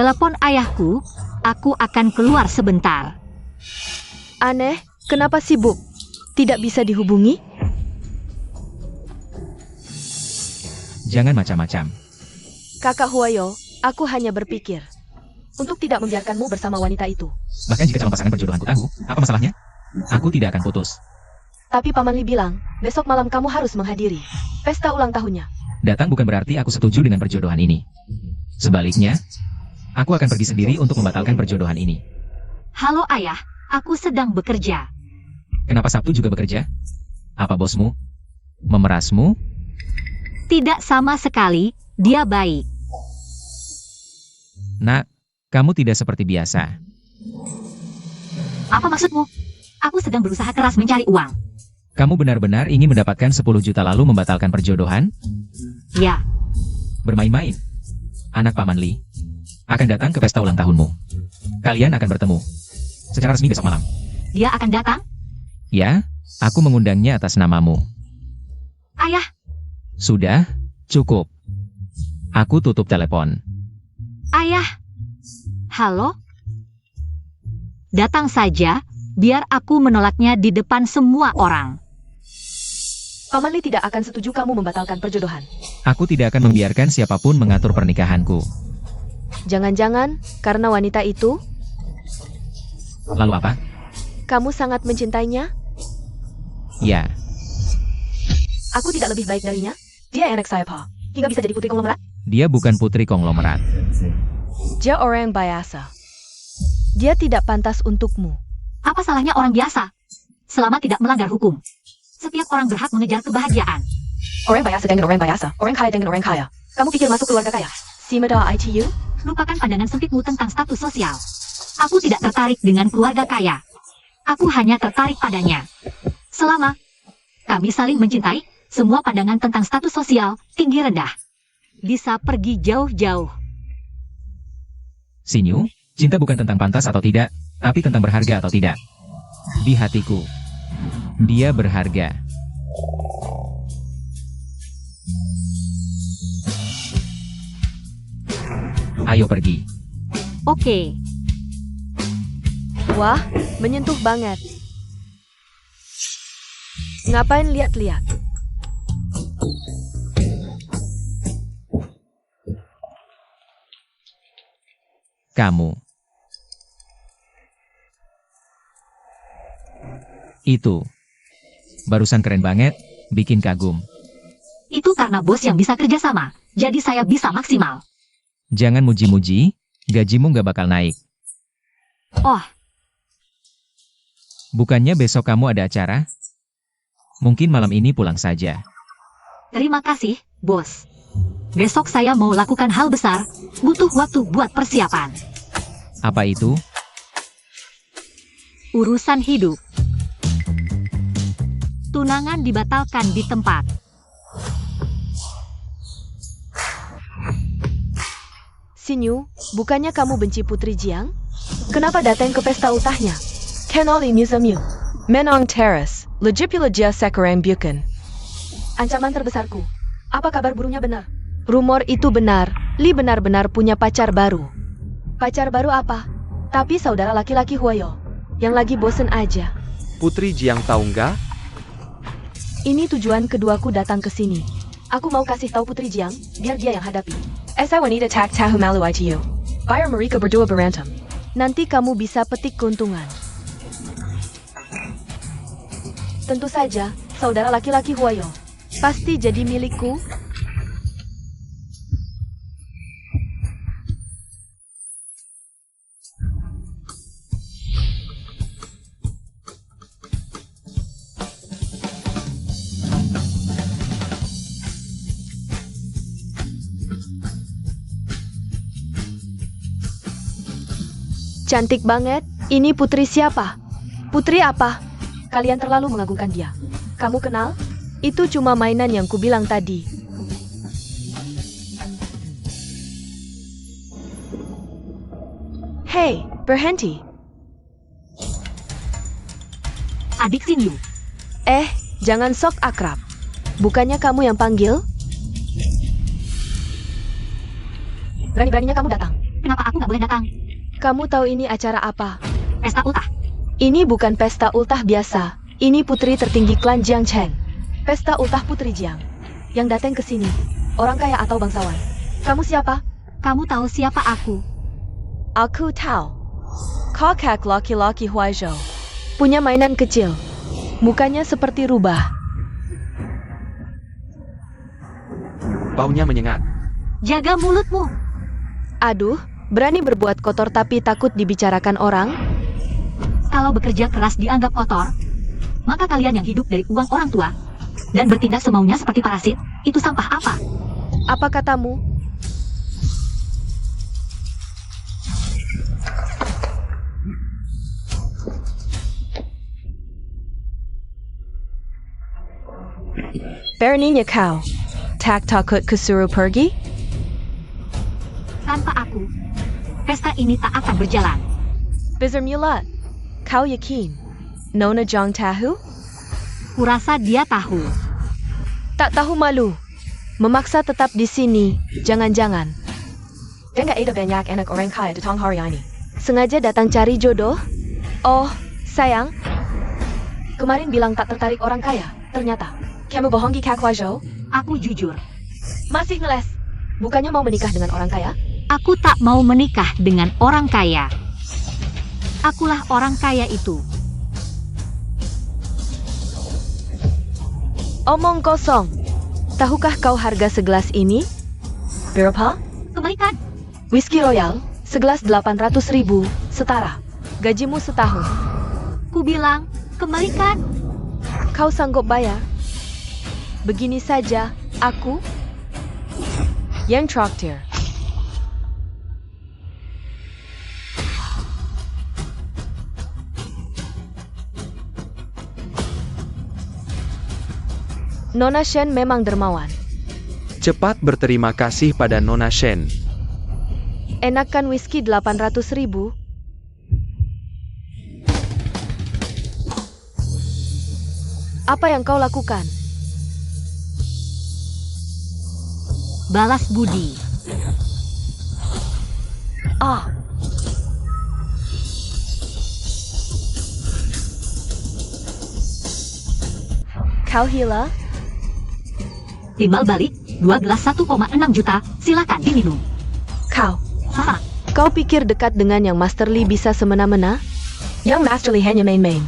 Telepon ayahku, aku akan keluar sebentar. Aneh, kenapa sibuk? Tidak bisa dihubungi? Jangan macam-macam. Kakak Huayo, aku hanya berpikir untuk tidak membiarkanmu bersama wanita itu. Bahkan jika calon pasangan perjodohanku tahu, apa masalahnya? Aku tidak akan putus. Tapi Paman Li bilang, besok malam kamu harus menghadiri pesta ulang tahunnya. Datang bukan berarti aku setuju dengan perjodohan ini. Sebaliknya, aku akan pergi sendiri untuk membatalkan perjodohan ini. Halo ayah, aku sedang bekerja. Kenapa Sabtu juga bekerja? Apa bosmu memerasmu? Tidak sama sekali, dia baik. Nak, kamu tidak seperti biasa. Apa maksudmu? Aku sedang berusaha keras mencari uang. Kamu benar-benar ingin mendapatkan 10 juta lalu membatalkan perjodohan? Ya, Bermain-main. Anak Paman Li akan datang ke pesta ulang tahunmu. Kalian akan bertemu secara resmi besok malam. dia akan datang? Ya, aku mengundangnya atas namamu. Ayah, Sudah, cukup. Aku tutup telepon. ayah. Halo? Datang saja, biar aku menolaknya di depan semua orang. Paman Li tidak akan setuju kamu membatalkan perjodohan. Aku tidak akan membiarkan siapapun mengatur pernikahanku. Jangan-jangan karena wanita itu, Lalu apa? kamu sangat mencintainya? Ya, Aku tidak lebih baik darinya? Dia anak saya, Pa. Hingga bisa jadi putri konglomerat? dia bukan putri konglomerat. Dia orang biasa. Dia tidak pantas untukmu. Apa salahnya orang biasa? Selama tidak melanggar hukum. Setiap orang berhak mengejar kebahagiaan. Orang biasa dengan orang biasa. Orang kaya dengan orang kaya. Kamu pikir masuk keluarga kaya? Simeda ITU? Lupakan pandangan sempitmu tentang status sosial. Aku tidak tertarik dengan keluarga kaya. Aku hanya tertarik padanya. Selama kami saling mencintai, semua pandangan tentang status sosial, tinggi rendah, bisa pergi jauh-jauh. Sinyu, cinta bukan tentang pantas atau tidak, tapi tentang berharga atau tidak. Di hatiku, dia berharga. Ayo pergi. Oke, Wah, menyentuh banget. Ngapain lihat-lihat? Kamu. Itu. Barusan keren banget, bikin kagum. itu karena bos yang bisa kerjasama, jadi saya bisa maksimal. Jangan muji-muji, gajimu nggak bakal naik. Oh, Bukannya besok kamu ada acara? Mungkin malam ini pulang saja. terima kasih, bos. Besok saya mau lakukan hal besar, butuh waktu buat persiapan. Apa itu? Urusan hidup. Tunangan dibatalkan di tempat. Sinyu, bukannya kamu benci Putri Jiang? Kenapa datang ke pesta ultahnya? Kenali Museum Menong Terrace, Legipulagia Sekarang Bukan. Ancaman terbesarku. Apa kabar burungnya benar? Rumor itu benar. Li benar-benar punya pacar baru. Pacar baru apa? Tapi saudara laki-laki Huayo. Yang lagi bosen aja. Putri Jiang tahu nggak? Ini tujuan keduaku datang ke sini. Aku mau kasih tahu Putri Jiang, biar dia yang hadapi. Esa wanita tak tahu malu ITU. Bayar mereka berdua berantem. Nanti kamu bisa petik keuntungan. Tentu saja, saudara laki-laki Huayo. Pasti jadi milikku. Cantik banget. Ini putri siapa? Putri apa? Kalian terlalu mengagungkan dia. Kamu kenal? Itu cuma mainan yang kubilang tadi. Hei, berhenti. Adik Sinyu, Jangan sok akrab. Bukannya kamu yang panggil? Berani-beraninya kamu datang. Kenapa aku nggak boleh datang? Kamu tahu ini acara apa? Pesta ultah. Ini bukan pesta ultah biasa. Ini putri tertinggi klan Jiang Cheng. Pesta ultah Putri Jiang. Yang datang ke sini, orang kaya atau bangsawan. Kamu siapa? Kamu tahu siapa aku? Aku tahu. Kakak laki-laki Huaizhou. Punya mainan kecil. Mukanya seperti rubah. Baunya menyengat. Jaga mulutmu. Aduh, berani berbuat kotor tapi takut dibicarakan orang? Kalau bekerja keras dianggap kotor, maka kalian yang hidup dari uang orang tua dan bertindak semaunya seperti parasit, itu sampah apa? Apa katamu? Beraninya kau tak takut kesuruh pergi? Tanpa aku, pesta ini tak akan berjalan. Bizarmulat, kau yakin? Nona Jiang tahu? Kurasa dia tahu. Tak tahu malu. Memaksa tetap di sini, jangan-jangan. Dia nggak ada banyak anak orang kaya datang hari ini. Sengaja datang cari jodoh? Oh, sayang. Kemarin bilang tak tertarik orang kaya, ternyata. Kamu bohongi Kak Huaizhou? Aku jujur. Masih ngeles. Bukannya mau menikah dengan orang kaya? Aku tak mau menikah dengan orang kaya. Akulah orang kaya itu. Omong kosong. Tahukah kau harga segelas ini? Berapa? Kembalikan. Whisky Royal, segelas 800.000, setara. Gajimu setahun. Ku bilang, kembalikan. Kau sanggup bayar? Begini saja, aku yang traktir. Nona Shen memang dermawan. Cepat berterima kasih pada Nona Shen. Enakan whisky 800.000. Apa yang kau lakukan? Balas budi. Ah. Kau hila? Timbal balik, 2 gelas 1,6 juta, silakan diminum. Kau. Haha, Kau pikir dekat dengan yang Master Li bisa semena-mena? Yang Master Li hanya main-main.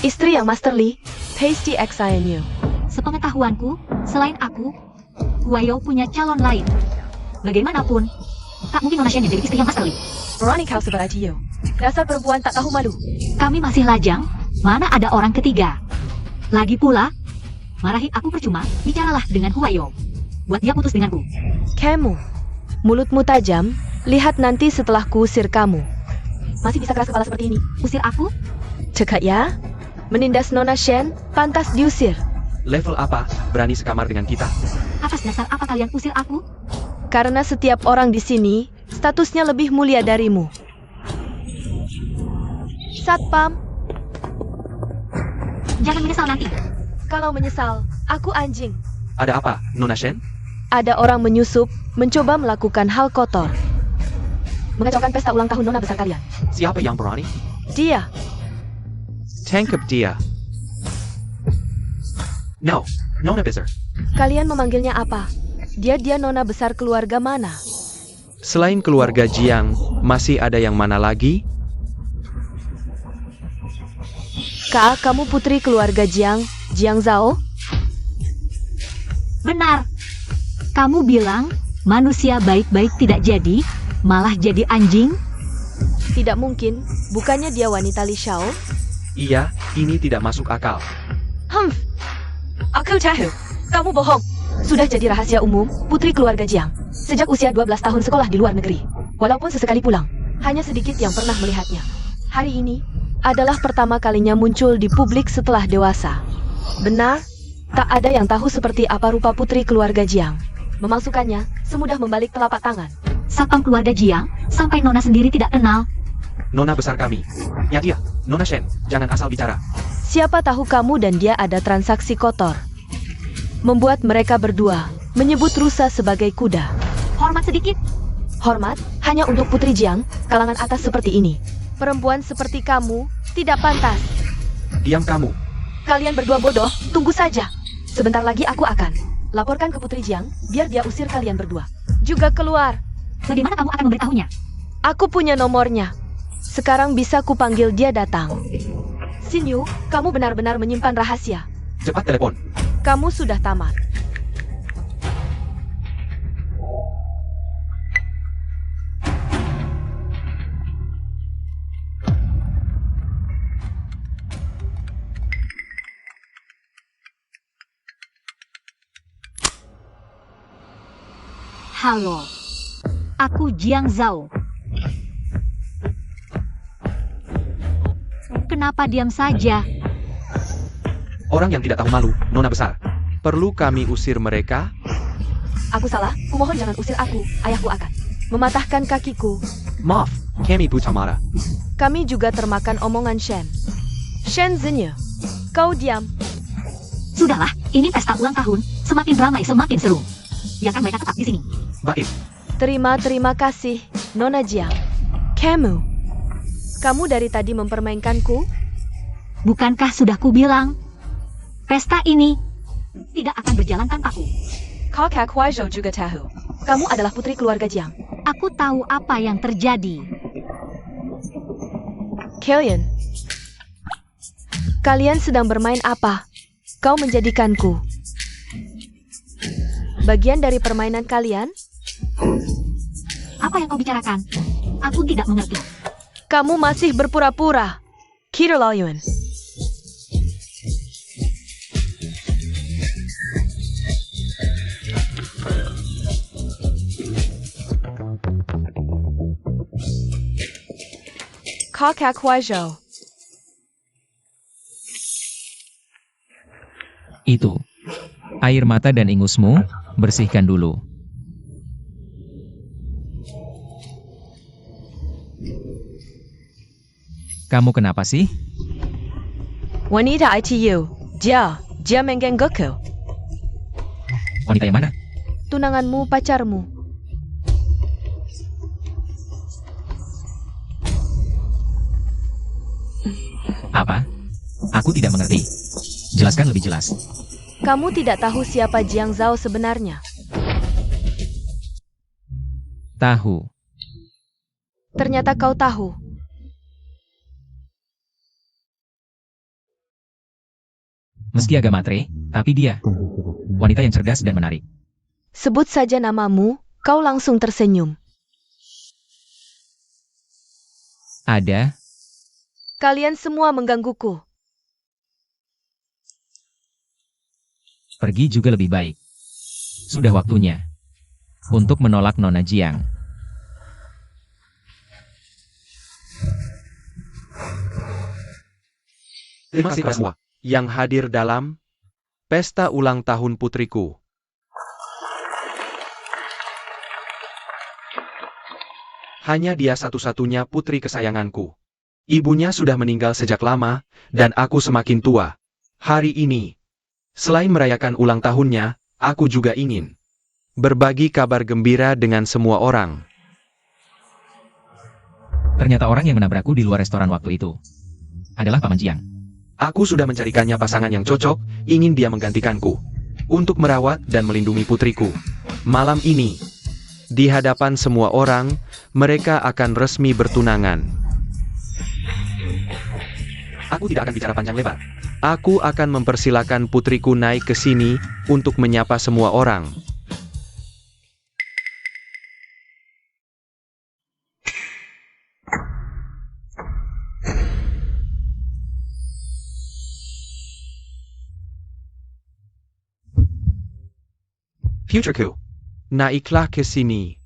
Istri yang Master Li, Pasty XINU. sepengetahuanku, selain aku, Huayo punya calon lain. Bagaimanapun, tak mungkin Nona Shen yang jadi istri yang Master Li. Berani kau seperti you. Dasar perempuan tak tahu malu. Kami masih lajang, mana ada orang ketiga. Lagi pula, marahi aku percuma, bicaralah dengan Huayo. Buat dia putus denganku. Kamu, mulutmu tajam, lihat nanti setelah kuusir kamu. Masih bisa keras kepala seperti ini. Usir aku? Cekat ya. Menindas Nona Shen, pantas diusir. Level apa berani sekamar dengan kita? Atas dasar apa kalian usir aku? Karena setiap orang di sini, statusnya lebih mulia darimu. Satpam, Jangan menyesal nanti. kalau menyesal, aku anjing. Ada apa, Nona Shen? Ada orang menyusup, mencoba melakukan hal kotor. Mengacaukan pesta ulang tahun Nona besar kalian. Siapa yang berani? Dia, Tangkap dia. No, Nona besar. kalian memanggilnya apa? Dia Nona besar keluarga mana? Selain keluarga Jiang, masih ada yang mana lagi? Kak, kamu putri keluarga Jiang, Jiang Zhao? Benar. Kamu bilang, manusia baik-baik tidak jadi, malah jadi anjing? Tidak mungkin, bukannya dia wanita Li Shao? Iya, ini tidak masuk akal. Aku tahu, kamu bohong. Sudah jadi rahasia umum, putri keluarga Jiang. Sejak usia 12 tahun sekolah di luar negeri. Walaupun sesekali pulang, hanya sedikit yang pernah melihatnya. Hari ini, adalah pertama kalinya muncul di publik setelah dewasa. Benar, tak ada yang tahu seperti apa rupa putri keluarga Jiang. Memalsukannya, semudah membalik telapak tangan. Satpam keluarga Jiang, sampai Nona sendiri tidak kenal. Nona besar kami. Ya dia, Nona Shen, jangan asal bicara. Siapa tahu kamu dan dia ada transaksi kotor. Membuat mereka berdua menyebut rusa sebagai kuda. Hormat sedikit. Hormat hanya untuk Putri Jiang, kalangan atas seperti ini. Perempuan seperti kamu tidak pantas. Diam kamu. Kalian berdua bodoh, tunggu saja. Sebentar lagi aku akan laporkan ke Putri Jiang, biar dia usir kalian berdua. Juga keluar. Bagaimana kamu akan memberitahunya? Aku punya nomornya. Sekarang bisa kupanggil dia datang. Xin Yu, kamu benar-benar menyimpan rahasia. Cepat telepon. Kamu sudah tamat. Halo, aku Jiang Zhao. Kenapa diam saja? Orang yang tidak tahu malu, nona besar. Perlu kami usir mereka? Aku salah, kumohon jangan usir aku. Ayahku akan mematahkan kakiku. Maaf, kami buta marah. Kami juga termakan omongan Shen. Shen Zenye, kau diam. Sudahlah, ini pesta ulang tahun. Semakin ramai semakin seru. Biarkan mereka tetap di sini. Baik. Terima kasih, Nona Jiang. Kamu dari tadi mempermainkanku? Bukankah sudah kubilang? Pesta ini tidak akan berjalan tanpaku. Kakak Huaizhou juga tahu. Kamu adalah putri keluarga Jiang. Aku tahu apa yang terjadi. Kalian sedang bermain apa? Kau menjadikanku bagian dari permainan kalian? Apa yang kau bicarakan? Aku tidak mengerti. Kamu masih berpura-pura. Kiderloyun. Kakak Huaizhou. Itu. Air mata dan ingusmu, bersihkan dulu. Kamu kenapa sih? Wanita ITU. Dia menggangguku. Wanita yang mana? Tunanganmu, pacarmu. Apa? Aku tidak mengerti. Jelaskan lebih jelas. Kamu tidak tahu siapa Jiang Zhao sebenarnya. Tahu. Ternyata kau tahu. Meski agak matre, tapi dia wanita yang cerdas dan menarik. Sebut saja namamu, kau langsung tersenyum. Ada. Kalian semua menggangguku. Pergi juga lebih baik. Sudah waktunya untuk menolak Nona Jiang. Terima kasih semua yang hadir dalam pesta ulang tahun putriku. Hanya dia satu-satunya putri kesayanganku. Ibunya sudah meninggal sejak lama, dan aku semakin tua. Hari ini, selain merayakan ulang tahunnya, aku juga ingin berbagi kabar gembira dengan semua orang. Ternyata orang yang menabrakku di luar restoran waktu itu adalah Paman Jiang. Aku sudah mencarikannya pasangan yang cocok, ingin dia menggantikanku. Untuk merawat dan melindungi putriku. Malam ini, di hadapan semua orang, mereka akan resmi bertunangan. Aku tidak akan bicara panjang lebar. Aku akan mempersilakan putriku naik ke sini untuk menyapa semua orang. Futureku, naiklah ke sini.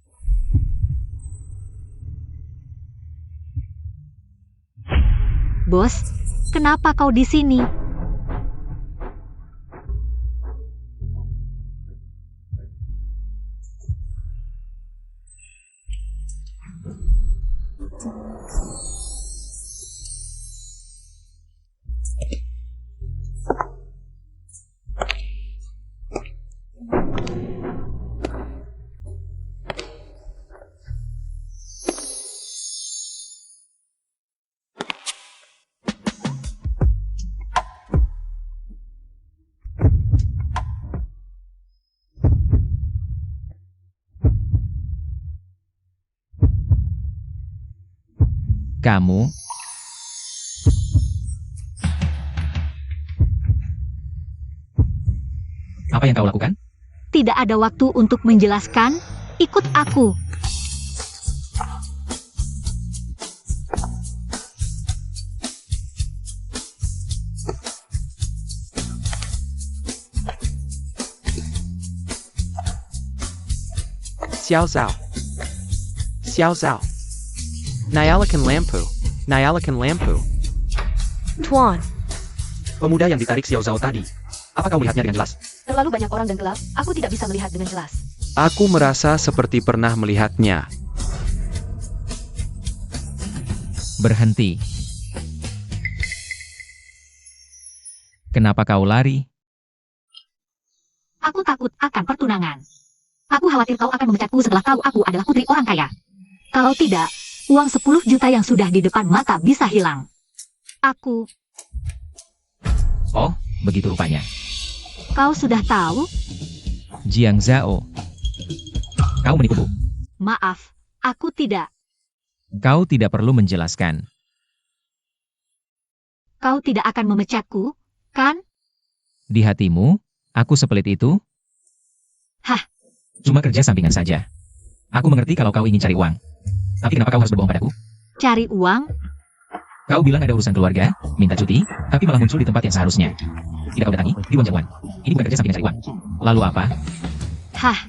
Bos, kenapa kau di sini? Kamu... Apa yang kau lakukan? Tidak ada waktu untuk menjelaskan. Ikut aku. Xiao Zhao. Xiao Zhao. Nyalakan lampu. Nyalakan lampu. Tuan, Pemuda yang ditarik Xiao Zhao tadi. Apa kau melihatnya dengan jelas? terlalu banyak orang dan gelap, aku tidak bisa melihat dengan jelas. Aku merasa seperti pernah melihatnya. Berhenti. Kenapa kau lari? Aku takut akan pertunangan. Aku khawatir kau akan memecatku setelah tahu aku adalah putri orang kaya. Kalau tidak, uang 10 juta yang sudah di depan mata bisa hilang. Aku, Oh, begitu rupanya. kau sudah tahu? Jiang Zhao. Kau menipuku. Maaf, aku tidak. Kau tidak perlu menjelaskan. Kau tidak akan memecatku, kan? Di hatimu, aku sepelit itu? Hah? Cuma kerja sampingan saja. Aku mengerti kalau kau ingin cari uang. Tapi kenapa kau harus berbohong padaku? Cari uang? Kau bilang ada urusan keluarga, minta cuti, tapi malah muncul di tempat yang seharusnya. Tidak kau datangi, di ruang jamuan. Ini bukan kerja sampingan cari uang. Lalu apa? Hah?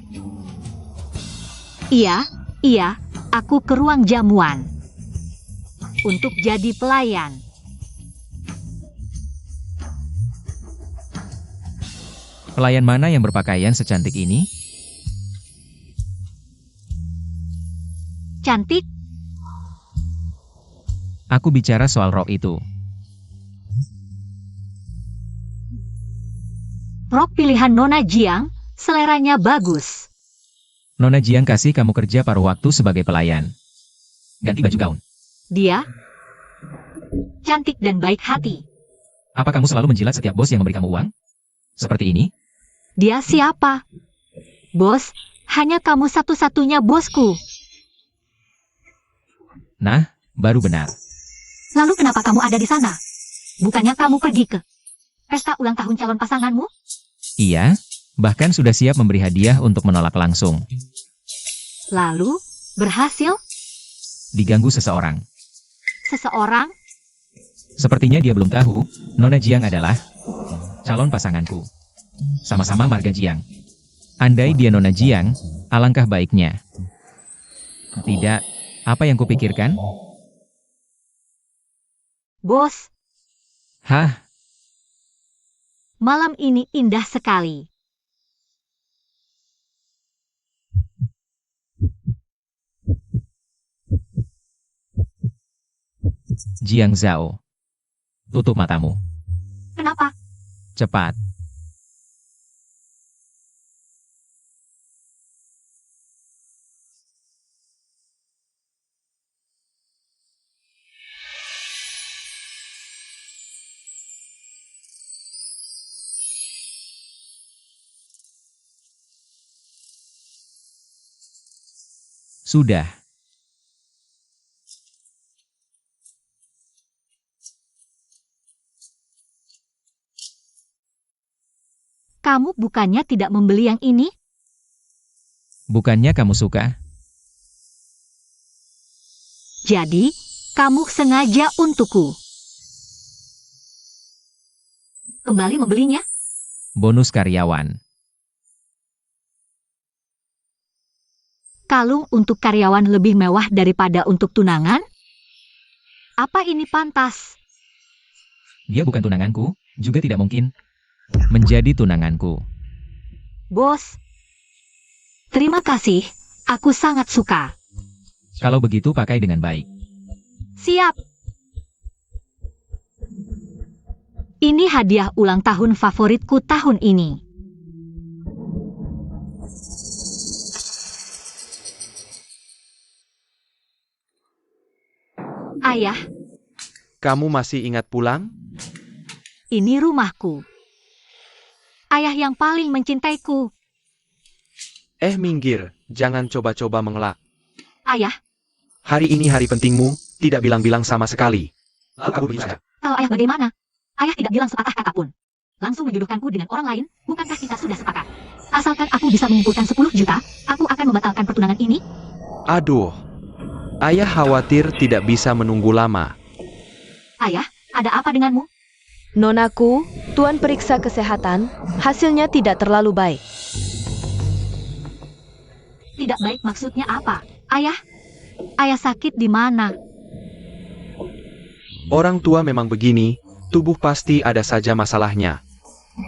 Iya, aku ke ruang jamuan. Untuk jadi pelayan. Pelayan mana yang berpakaian secantik ini? Cantik? Aku bicara soal rok itu. Rok pilihan Nona Jiang, seleranya bagus. Nona Jiang kasih kamu kerja paruh waktu sebagai pelayan. Ganti baju gaun. Dia cantik dan baik hati. Apa kamu selalu menjilat setiap bos yang memberi kamu uang? Seperti ini? Dia siapa? Bos, hanya kamu satu-satunya bosku. Nah, baru benar. Lalu kenapa kamu ada di sana? Bukannya kamu pergi ke pesta ulang tahun calon pasanganmu? Iya, bahkan sudah siap memberi hadiah untuk menolak langsung. Lalu, berhasil? Diganggu seseorang. Seseorang? Sepertinya dia belum tahu, Nona Jiang adalah calon pasanganku. Sama-sama marga Jiang. Andai dia Nona Jiang, alangkah baiknya. Tidak, apa yang kupikirkan? Bos, Hah, malam ini indah sekali. Jiang Zhao. Tutup matamu. Kenapa? Cepat. Sudah. Kamu bukannya tidak membeli yang ini? Bukannya kamu suka? Jadi, kamu sengaja untukku. Kembali membelinya? Bonus karyawan. Kalung untuk karyawan lebih mewah daripada untuk tunangan? Apa ini pantas? Dia bukan tunanganku, juga tidak mungkin menjadi tunanganku. Bos, terima kasih. Aku sangat suka. Kalau begitu pakai dengan baik. Siap. Ini hadiah ulang tahun favoritku tahun ini. Ayah, Kamu masih ingat pulang? ini rumahku. Ayah yang paling mencintaiku. Minggir, jangan coba-coba mengelak. Ayah, Hari ini hari pentingmu, tidak bilang-bilang sama sekali. Lalu kabur begitu saja. Kalau ayah bagaimana? Ayah tidak bilang sepatah kata pun. Langsung menjodohkanku dengan orang lain, bukankah kita sudah sepakat? Asalkan aku bisa mengumpulkan 10 juta, aku akan membatalkan pertunangan ini. Aduh, ayah khawatir tidak bisa menunggu lama. Ayah, ada apa denganmu? Nonaku, Tuan periksa kesehatan, hasilnya tidak terlalu baik. Tidak baik maksudnya apa? Ayah? Ayah sakit di mana? Orang tua memang begini, tubuh pasti ada saja masalahnya.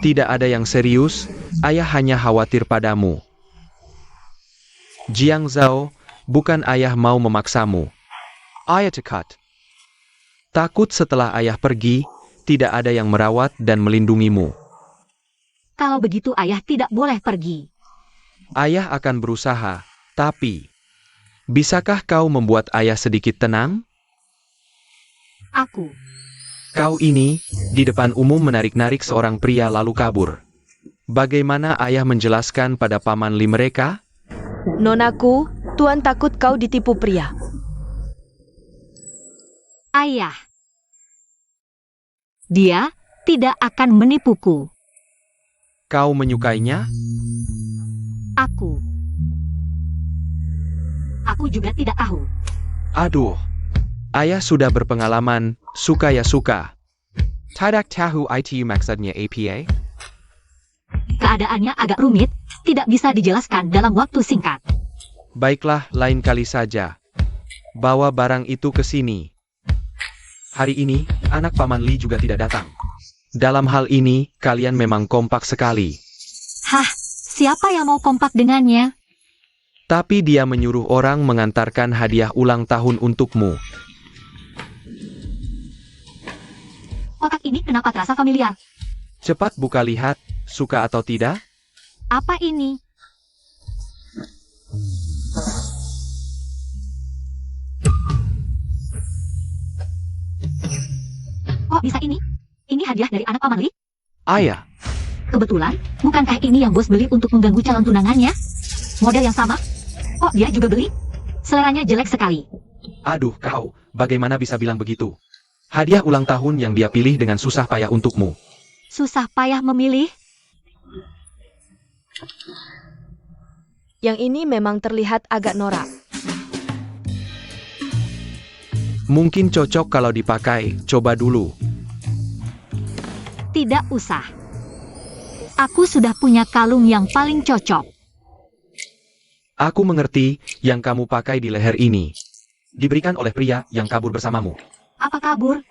Tidak ada yang serius, ayah hanya khawatir padamu. Jiang Zhao, bukan ayah mau memaksamu. Ayah cekat. Takut setelah ayah pergi, tidak ada yang merawat dan melindungimu. Kalau begitu ayah tidak boleh pergi. Ayah akan berusaha, tapi... bisakah kau membuat ayah sedikit tenang? Aku. Kau ini, di depan umum menarik-narik seorang pria lalu kabur. Bagaimana ayah menjelaskan pada Paman Li mereka? Nonaku, Tuan takut kau ditipu pria. Ayah. Dia tidak akan menipuku. Kau menyukainya? Aku. Aku juga tidak tahu. Aduh, ayah sudah berpengalaman, suka ya suka. Tidak tahu itu maksudnya apa? Keadaannya agak rumit, tidak bisa dijelaskan dalam waktu singkat. Baiklah, lain kali saja. Bawa barang itu ke sini. Hari ini, anak Paman Li juga tidak datang. Dalam hal ini, kalian memang kompak sekali. Hah, siapa yang mau kompak dengannya? Tapi dia menyuruh orang mengantarkan hadiah ulang tahun untukmu. Kotak ini kenapa terasa familiar? Cepat buka lihat, suka atau tidak? Apa ini? Kok bisa ini? Ini hadiah dari anak Paman Li? Ayah, Kebetulan, bukankah ini yang bos beli untuk mengganggu calon tunangannya? Model yang sama? Kok dia juga beli? Seleranya jelek sekali. aduh kau, bagaimana bisa bilang begitu? Hadiah ulang tahun yang dia pilih dengan susah payah untukmu. Susah payah memilih. Yang ini memang terlihat agak norak. Mungkin cocok kalau dipakai, coba dulu. Tidak usah. Aku sudah punya kalung yang paling cocok. Aku mengerti, yang kamu pakai di leher ini. Diberikan oleh pria yang kabur bersamamu. Apa kabur?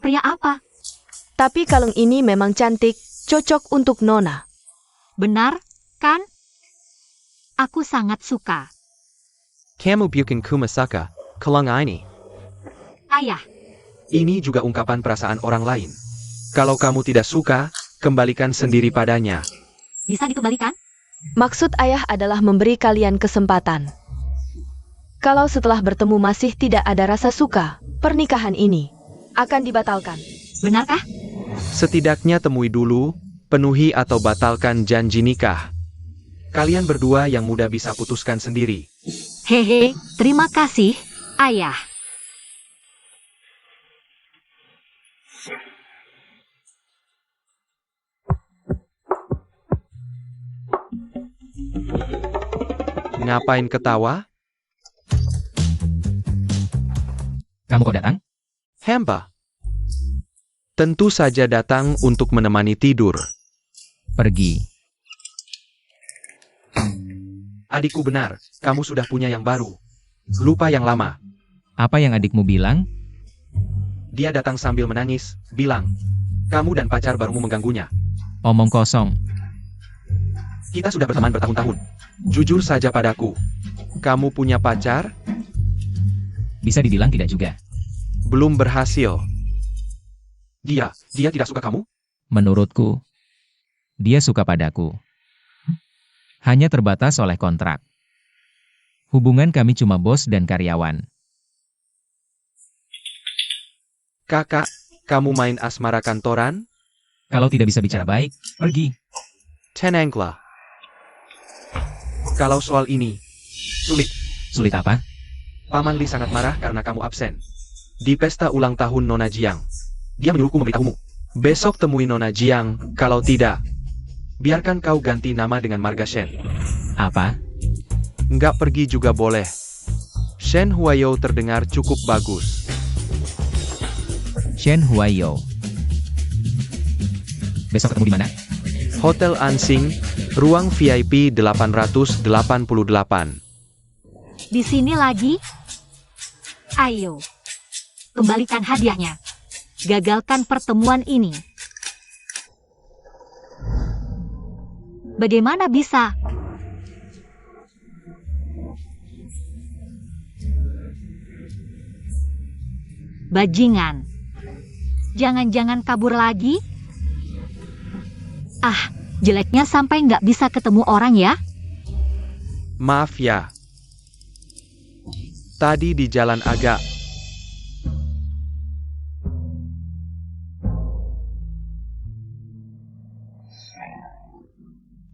Pria apa? Tapi kalung ini memang cantik, cocok untuk Nona. Benar, kan? Aku sangat suka. Kamu bikin kumasaka, kalung ini. Ayah, Ini juga ungkapan perasaan orang lain. Kalau kamu tidak suka, kembalikan sendiri padanya. bisa dikembalikan? Maksud ayah adalah memberi kalian kesempatan. Kalau setelah bertemu masih tidak ada rasa suka, pernikahan ini akan dibatalkan. Benarkah? Setidaknya temui dulu, penuhi atau batalkan janji nikah. Kalian berdua yang muda bisa putuskan sendiri. Hehe, terima kasih, Ayah. Ngapain ketawa? Kamu kok datang? Hamba. Tentu saja datang untuk menemani tidur. Pergi. Adikku benar, kamu sudah punya yang baru. Lupa yang lama. Apa yang adikmu bilang? Dia datang sambil menangis, bilang, kamu dan pacar barumu mengganggunya. Omong kosong. Kita sudah berteman bertahun-tahun. Jujur saja padaku. Kamu punya pacar? Bisa dibilang tidak juga. Belum berhasil. Dia tidak suka kamu? Menurutku, dia suka padaku. Hanya terbatas oleh kontrak. Hubungan kami cuma bos dan karyawan. Kakak, kamu main asmara kantoran? Kalau tidak bisa bicara baik, pergi. Tenanglah. Kalau soal ini, sulit. Sulit apa? Paman Li sangat marah karena kamu absen. Di pesta ulang tahun Nona Jiang. Dia menyuruhku memberitahumu. Besok temui Nona Jiang, kalau tidak, biarkan kau ganti nama dengan marga Shen. Apa? Nggak pergi juga boleh. Shen Huayo terdengar cukup bagus. Shen Huayo. Besok ketemu di mana? Hotel Ansing, ruang VIP 888. Di sini lagi? Ayo. Kembalikan hadiahnya. Gagalkan pertemuan ini. Bagaimana bisa? Bajingan. Jangan-jangan kabur lagi? Ah, jeleknya sampai nggak bisa ketemu orang ya? Maaf ya. Tadi di jalan agak.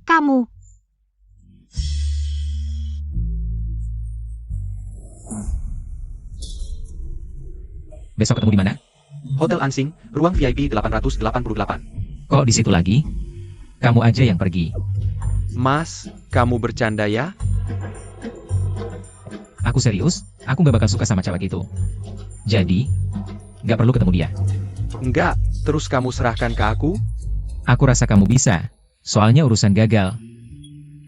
Kamu. Besok ketemu di mana? Hotel Ansing, ruang VIP 888. Kok di situ lagi? Kamu aja yang pergi. Mas, kamu bercanda ya? Aku serius, aku gak bakal suka sama cewek itu. Jadi, gak perlu ketemu dia. Enggak, terus kamu serahkan ke aku? Aku rasa kamu bisa, soalnya urusan gagal.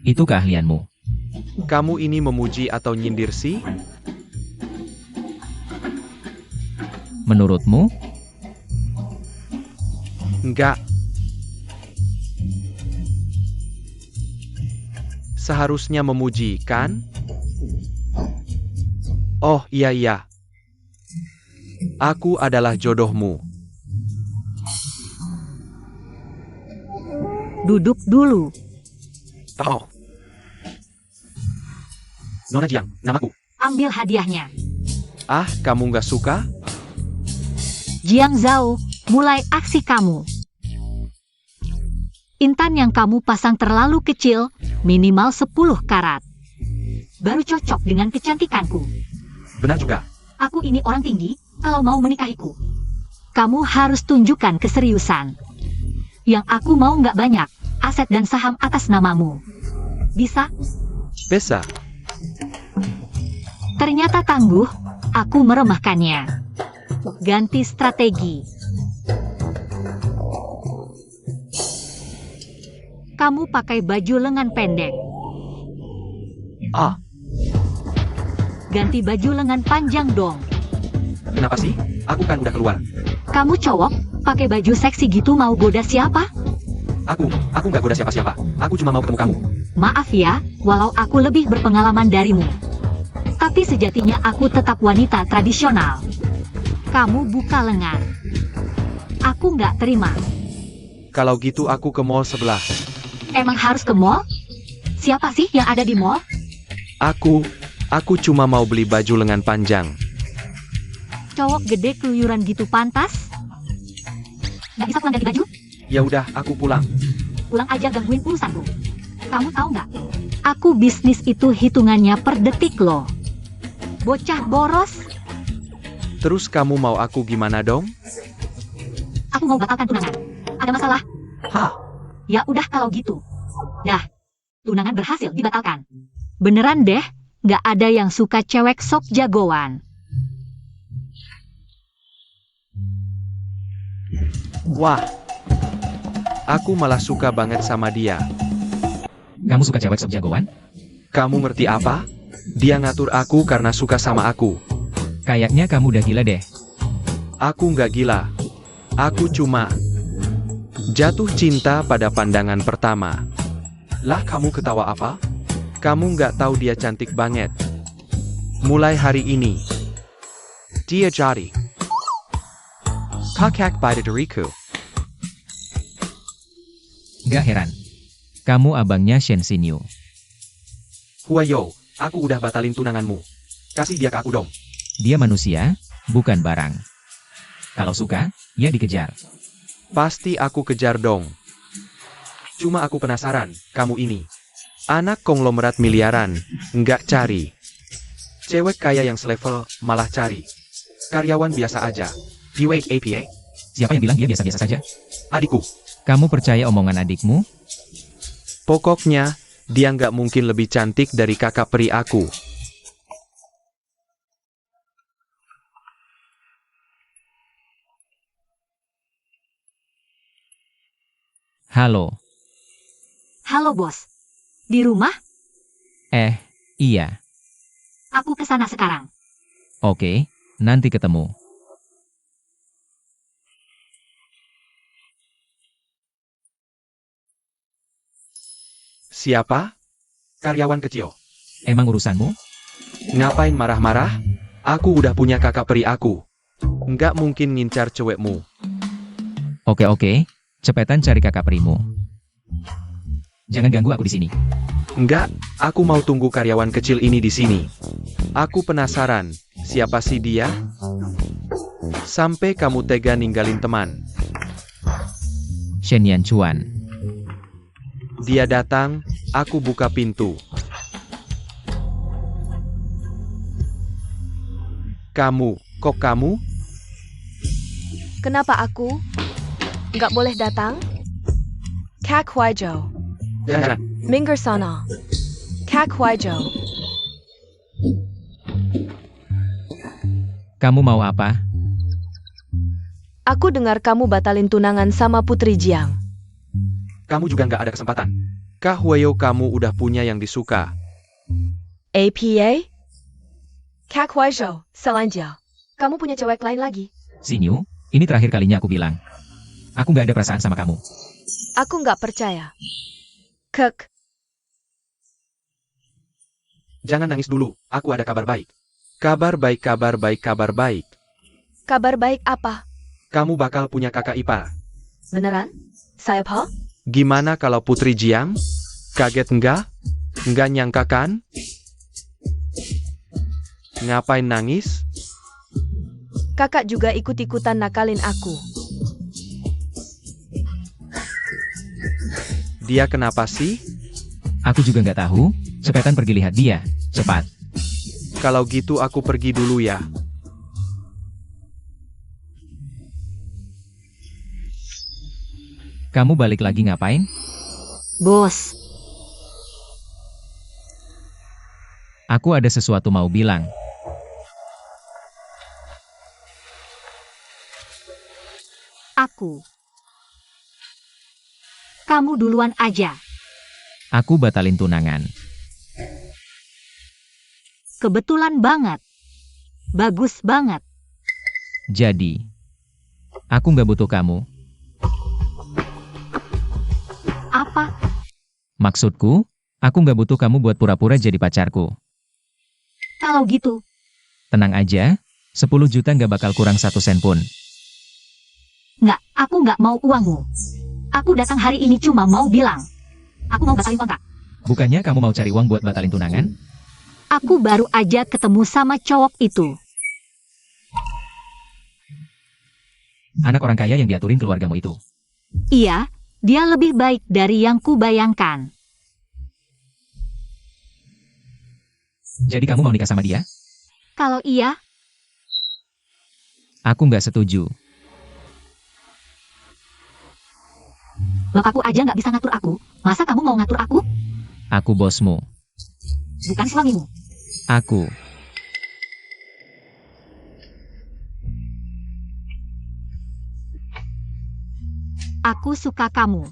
Itu keahlianmu. Kamu ini memuji atau nyindir sih? Menurutmu? Enggak. Seharusnya memuji, kan? Oh, iya. Aku adalah jodohmu. Duduk dulu. Oh. Nona Jiang, namaku. Ambil hadiahnya. Ah, kamu nggak suka? Jiang Zhao, mulai aksi kamu. Intan yang kamu pasang terlalu kecil, minimal 10 karat. Baru cocok dengan kecantikanku. Benar juga. Aku ini orang tinggi, kalau mau menikahiku. Kamu harus tunjukkan keseriusan. Yang aku mau nggak banyak, aset dan saham atas namamu. Bisa? Bisa. Ternyata tangguh, aku meremehkannya. Ganti strategi. Kamu pakai baju lengan pendek. Ah, Ganti baju lengan panjang dong. kenapa sih? Aku kan udah keluar. Kamu cowok, pakai baju seksi gitu mau goda siapa? Aku nggak goda siapa-siapa. Aku cuma mau ketemu kamu. Maaf ya, walau aku lebih berpengalaman darimu. Tapi sejatinya aku tetap wanita tradisional. Kamu buka lengan. Aku nggak terima. Kalau gitu aku ke mall sebelah. Emang harus ke mall? Siapa sih yang ada di mall? Aku cuma mau beli baju lengan panjang. Cowok gede keluyuran gitu pantas? Nggak bisa pulang ganti baju? Ya udah, aku pulang. Pulang aja gangguin urusanku. Kamu tahu nggak? Aku bisnis itu hitungannya per detik loh. Bocah boros. Terus kamu mau aku gimana dong? Aku mau batalkan tunangan. Ada masalah? Hah? Ya udah kalau gitu. Dah, tunangan berhasil dibatalkan. Beneran deh, nggak ada yang suka cewek sok jagoan. Wah, aku malah suka banget sama dia. Kamu suka cewek sok jagoan? Kamu ngerti apa? Dia ngatur aku karena suka sama aku. Kayaknya kamu udah gila deh. Aku nggak gila. Aku cuma jatuh cinta pada pandangan pertama. Lah, kamu ketawa apa? Kamu nggak tahu dia cantik banget. Mulai hari ini, dia jadi kakak pada diriku. Gak heran. Kamu abangnya Shen Xinyu. Huayo, aku udah batalin tunanganmu. Kasih dia ke aku dong. Dia manusia, bukan barang. Kalau suka, ya dikejar. Pasti aku kejar dong. Cuma aku penasaran, kamu ini anak konglomerat miliaran, nggak cari cewek kaya yang selevel, malah cari Karyawan biasa aja. You wait, APA? Siapa yang bilang dia biasa-biasa saja? Adikku. Kamu percaya omongan adikmu? Pokoknya, dia nggak mungkin lebih cantik dari kakak peri aku. Halo. Halo bos. Di rumah? Iya. Aku ke sana sekarang. Oke, nanti ketemu. Siapa? Karyawan kecil. Emang urusanmu? Ngapain marah-marah? Aku udah punya kakak peri aku. Nggak mungkin ngincar cewekmu. Oke, cepetan cari kakak perimu. Jangan ganggu aku di sini. Nggak, aku mau tunggu karyawan kecil ini di sini. Aku penasaran, siapa sih dia? Sampai kamu tega ninggalin teman. Shen Yanchuan. Dia datang, aku buka pintu. Kok kamu? Kenapa aku? Nggak boleh datang? Kak Huaijo. Jangan. Minggir sana. Kak Huaijo. Kamu mau apa? Aku dengar kamu batalin tunangan sama Putri Jiang. Kamu juga nggak ada kesempatan. Kah Huayo kamu udah punya yang disuka. APA? Kak Huaijo, selanjutnya. Kamu punya cewek lain lagi? Sinyu, ini terakhir kalinya aku bilang. Aku nggak ada perasaan sama kamu. Aku nggak percaya. Kek, Jangan nangis dulu, aku ada kabar baik. Kabar baik, kabar baik, kabar baik. kabar baik apa? Kamu bakal punya kakak ipar. Beneran? Siapa? Gimana kalau Putri Jiang? Kaget nggak? Nggak nyangka kan? Ngapain nangis? Kakak juga ikut-ikutan nakalin aku. Dia kenapa sih? Aku juga nggak tahu. Cepetan pergi lihat dia. Cepat. Kalau gitu aku pergi dulu ya. Kamu balik lagi ngapain? Bos, Aku ada sesuatu mau bilang. aku. Kamu duluan aja. Aku batalin tunangan. Kebetulan banget. Bagus banget. Jadi, aku nggak butuh kamu. Apa? Maksudku, aku nggak butuh kamu buat pura-pura jadi pacarku. Kalau gitu, Tenang aja, 10 juta nggak bakal kurang 1 sen pun. nggak, aku nggak mau uangmu. Aku datang hari ini cuma mau bilang. Aku mau batalin kontrak. Bukannya kamu mau cari uang buat batalin tunangan? Aku baru aja ketemu sama cowok itu. Anak orang kaya yang diaturin keluargamu itu. Iya, dia lebih baik dari yang kubayangkan. Jadi kamu mau nikah sama dia? Kalau iya, Aku nggak setuju. bapakku aja nggak bisa ngatur aku. Masa kamu mau ngatur aku? Aku bosmu. Bukan suamimu. Aku. Aku suka kamu.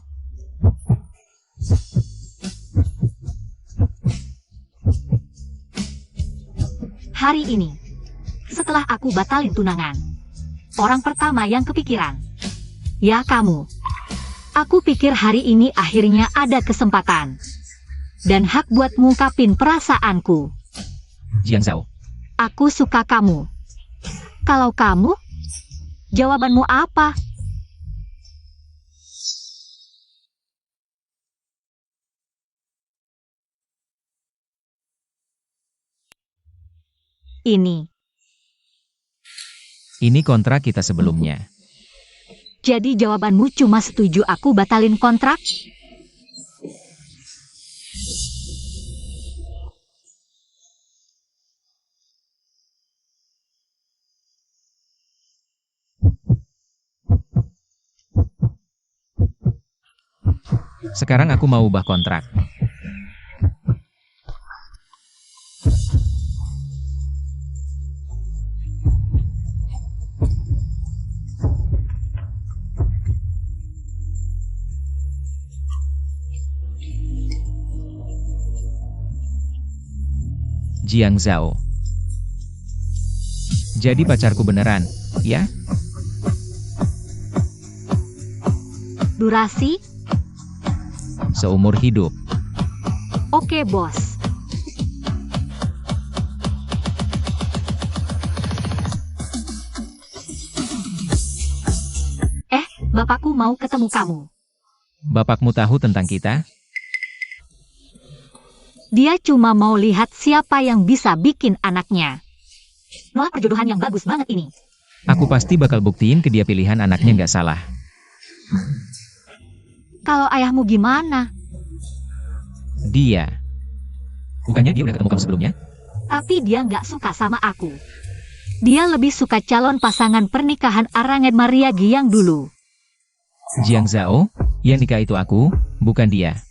Hari ini, setelah aku batalin tunangan, orang pertama yang kepikiran, ya kamu. Aku pikir hari ini akhirnya ada kesempatan. Dan hak buat ngungkapin perasaanku. Jiang Zhao. Aku suka kamu. Kalau kamu, jawabanmu apa? Ini. Ini kontrak kita sebelumnya. Jadi jawabanmu cuma setuju aku batalin kontrak? Sekarang aku mau ubah kontrak. Jiang Zhao. Jadi pacarku beneran, ya? Durasi? Seumur hidup. Oke, bos. Bapakku mau ketemu kamu. Bapakmu tahu tentang kita? Dia cuma mau lihat siapa yang bisa bikin anaknya. Wah, perjodohan yang bagus banget ini. Aku pasti bakal buktiin ke dia pilihan anaknya nggak salah. Kalau ayahmu gimana? Dia. Bukannya dia udah ketemu kamu sebelumnya? Tapi dia nggak suka sama aku. Dia lebih suka calon pasangan pernikahan Arangen Mariagi yang dulu. Jiang Zhao, yang nikah itu aku, bukan dia.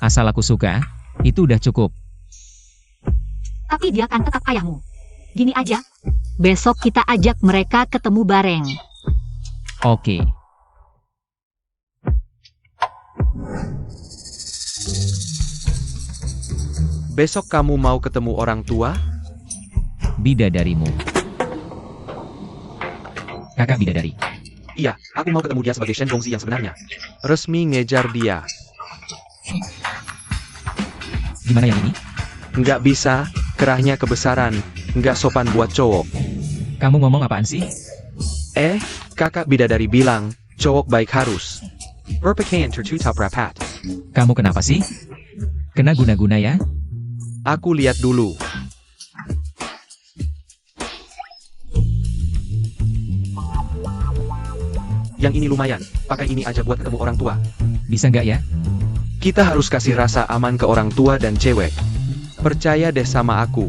Asal aku suka, itu udah cukup. Tapi dia kan tetap ayahmu. Gini aja, besok kita ajak mereka ketemu bareng. Oke. Besok kamu mau ketemu orang tua? Bidadarimu. Kakak bidadari. Iya, aku mau ketemu dia sebagai Shen Gongzi yang sebenarnya. Resmi ngejar dia. Gimana yang ini? Nggak bisa, kerahnya kebesaran. Nggak sopan buat cowok. Kamu ngomong apaan sih? Kakak bidadari bilang, cowok baik harus. Berpakaian tertutup rapat. Kamu kenapa sih? Kena guna-guna ya? Aku lihat dulu. Yang ini lumayan, pakai ini aja buat ketemu orang tua. Bisa nggak ya? Kita harus kasih rasa aman ke orang tua dan cewek. Percaya deh sama aku.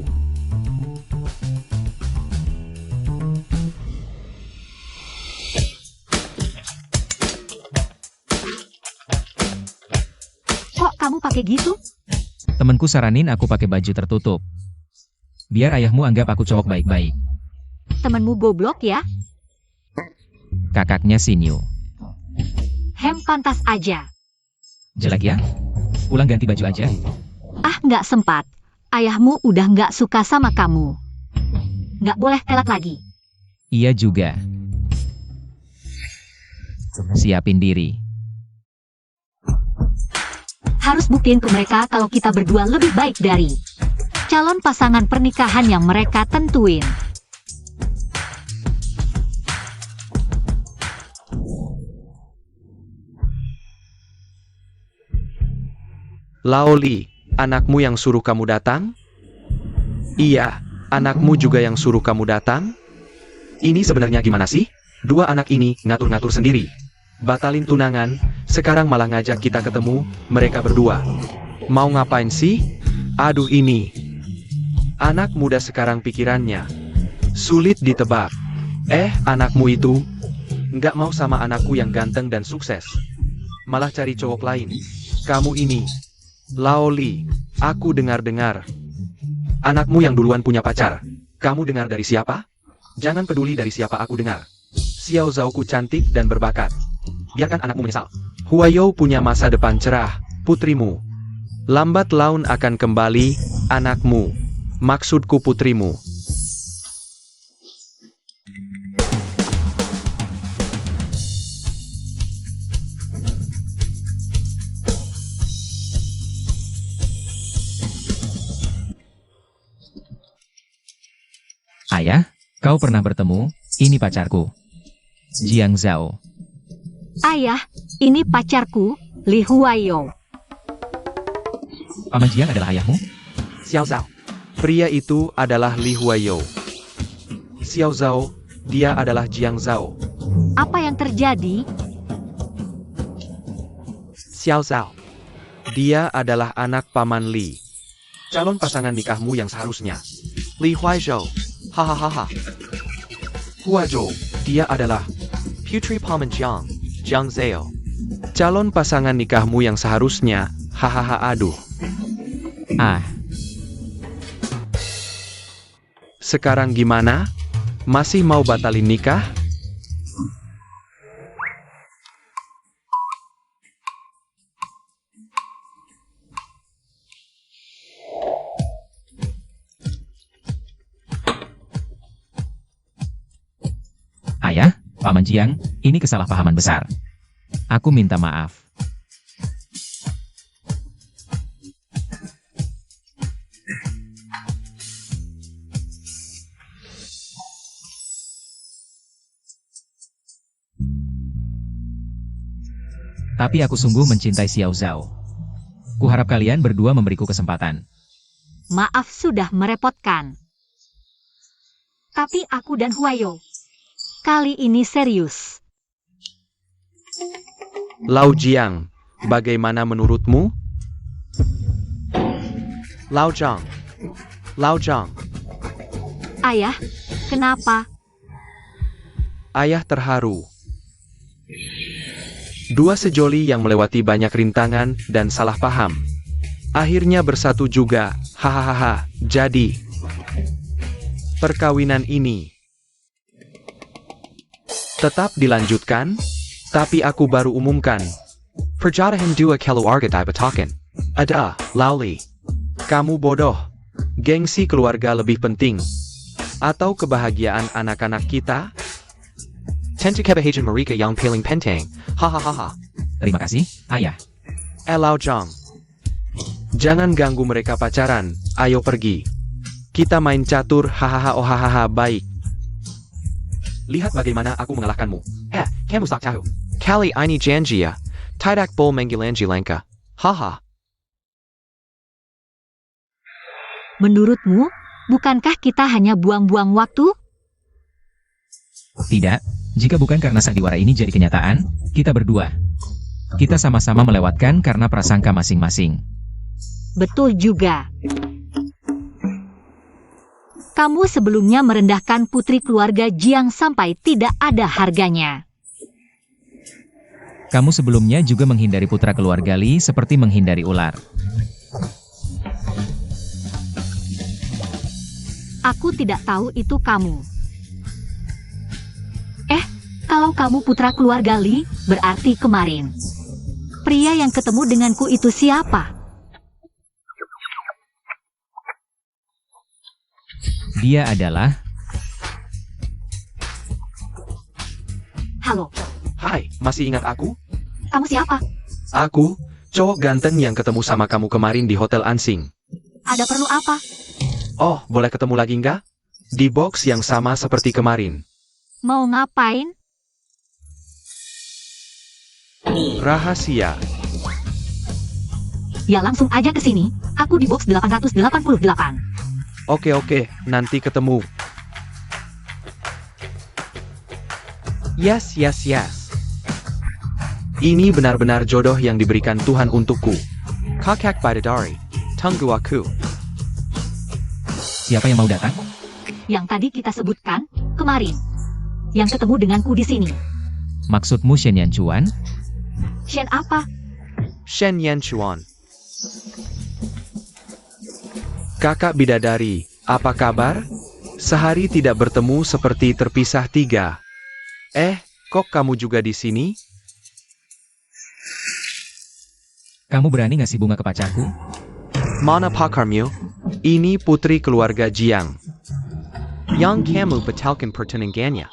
Kok kamu pakai gitu? Temenku saranin aku pakai baju tertutup. Biar ayahmu anggap aku cowok baik-baik. Temenmu goblok ya? Kakaknya Sinyu. Pantas aja. Jelek ya? Pulang ganti baju aja. Nggak sempat. Ayahmu udah nggak suka sama kamu. Nggak boleh telat lagi. Iya juga. Siapin diri. Harus buktiin ke mereka kalau kita berdua lebih baik dari calon pasangan pernikahan yang mereka tentuin. Laoli, anakmu yang suruh kamu datang? Iya, anakmu juga yang suruh kamu datang? Ini sebenarnya gimana sih? Dua anak ini ngatur-ngatur sendiri. Batalin tunangan, sekarang malah ngajak kita ketemu, mereka berdua. Mau ngapain sih? Aduh ini. Anak muda sekarang pikirannya sulit ditebak. Anakmu itu nggak mau sama anakku yang ganteng dan sukses. Malah cari cowok lain. Kamu ini. Laoli, aku dengar-dengar. Anakmu yang duluan punya pacar. Kamu dengar dari siapa? Jangan peduli dari siapa aku dengar. Xiao Zhaoku cantik dan berbakat. Biarkan anakmu menyesal. Huayo punya masa depan cerah, putrimu. Lambat laun akan kembali, anakmu. Maksudku putrimu. Ayah, kau pernah bertemu? Ini pacarku. Jiang Zhao. Ayah, ini pacarku, Li Huayo. Paman Jiang adalah ayahmu? Xiao Zhao. Pria itu adalah Li Huayo. Xiao Zhao, dia adalah Jiang Zhao. Apa yang terjadi? Xiao Zhao. Dia adalah anak Paman Li. Calon pasangan nikahmu yang seharusnya. Li Huaizhou. Hahaha. Huazhou, dia adalah Putri Paman Jiang, Jiang Zhao. Calon pasangan nikahmu yang seharusnya, hahaha aduh. Ah, Sekarang gimana? Masih mau batalin nikah? ayah, Paman Jiang, ini kesalahpahaman besar. Aku minta maaf. Tapi aku sungguh mencintai Xiao Zhao. Kuharap kalian berdua memberiku kesempatan. Maaf sudah merepotkan. Tapi aku dan Huayo, kali ini serius. Lao Jiang, bagaimana menurutmu? Lao Zhang. Lao Zhang. Ayah, kenapa? Ayah terharu. Dua sejoli yang melewati banyak rintangan dan salah paham. Akhirnya bersatu juga, hahaha. Jadi, perkawinan ini tetap dilanjutkan, tapi aku baru umumkan. Perjodohan dua keluarga dibetakan. Ada, Lauli. Kamu bodoh. Gengsi keluarga lebih penting. Atau kebahagiaan anak-anak kita? Tentu kebahagiaan mereka yang paling penting. Hahaha. Terima kasih, ayah. Lao Zhang. Jangan ganggu mereka pacaran. Ayo pergi. Kita main catur. Hahaha. Oh hahaha. Baik. Lihat bagaimana aku mengalahkanmu. Kamu tak tahu. Kali ini janji ya. Tidak boleh menggilanji langka. Haha. Menurutmu, bukankah kita hanya buang-buang waktu? Tidak, jika bukan karena sandiwara ini jadi kenyataan, kita berdua. Kita sama-sama melewatkan karena prasangka masing-masing. Betul juga. Kamu sebelumnya merendahkan putri keluarga Jiang sampai tidak ada harganya. Kamu sebelumnya juga menghindari putra keluarga Li seperti menghindari ular. Aku tidak tahu itu kamu. Kalau kamu putra keluarga Li, berarti kemarin pria yang ketemu denganku itu siapa? Dia adalah... Halo, Hai, masih ingat aku? kamu siapa? Aku, cowok ganteng yang ketemu sama kamu kemarin di Hotel Ansing. Ada perlu apa? Oh, boleh ketemu lagi nggak? Di box yang sama seperti kemarin. Mau ngapain? Rahasia. Ya langsung aja ke sini. Aku di box 888. Oke, nanti ketemu. Yes. Ini benar-benar jodoh yang diberikan Tuhan untukku. Kakak bidadari, tunggu aku. Siapa yang mau datang? Yang tadi kita sebutkan kemarin. Yang ketemu denganku di sini. Maksudmu Shen Yanchuan? Shen apa? Shen Yanchuan. Kakak bidadari, apa kabar? Sehari tidak bertemu seperti terpisah tiga. Kok kamu juga di sini? Kamu berani ngasih bunga ke pacarku? Mana pakarmu? Ini putri keluarga Jiang. Yang kamu batalkan pertunangannya.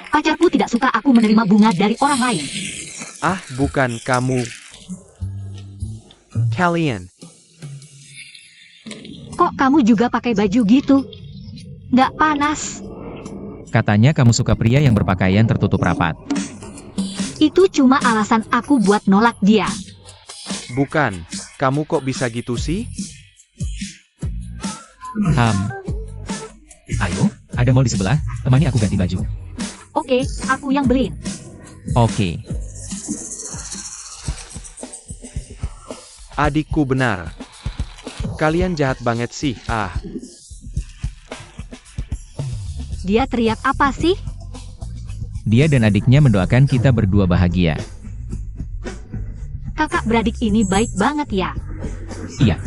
Pacarku tidak suka aku menerima bunga dari orang lain. Ah, bukan kamu. Kalian. Kok kamu juga pakai baju gitu? Nggak panas. Katanya kamu suka pria yang berpakaian tertutup rapat. Itu cuma alasan aku buat nolak dia. Bukan. Kamu kok bisa gitu sih? Ayo, ada mall di sebelah, temani aku ganti baju. Oke, aku yang beliin. Oke. Adikku benar. Kalian jahat banget sih, Dia teriak apa sih? Dia dan adiknya mendoakan kita berdua bahagia. Kakak beradik ini baik banget ya. Iya,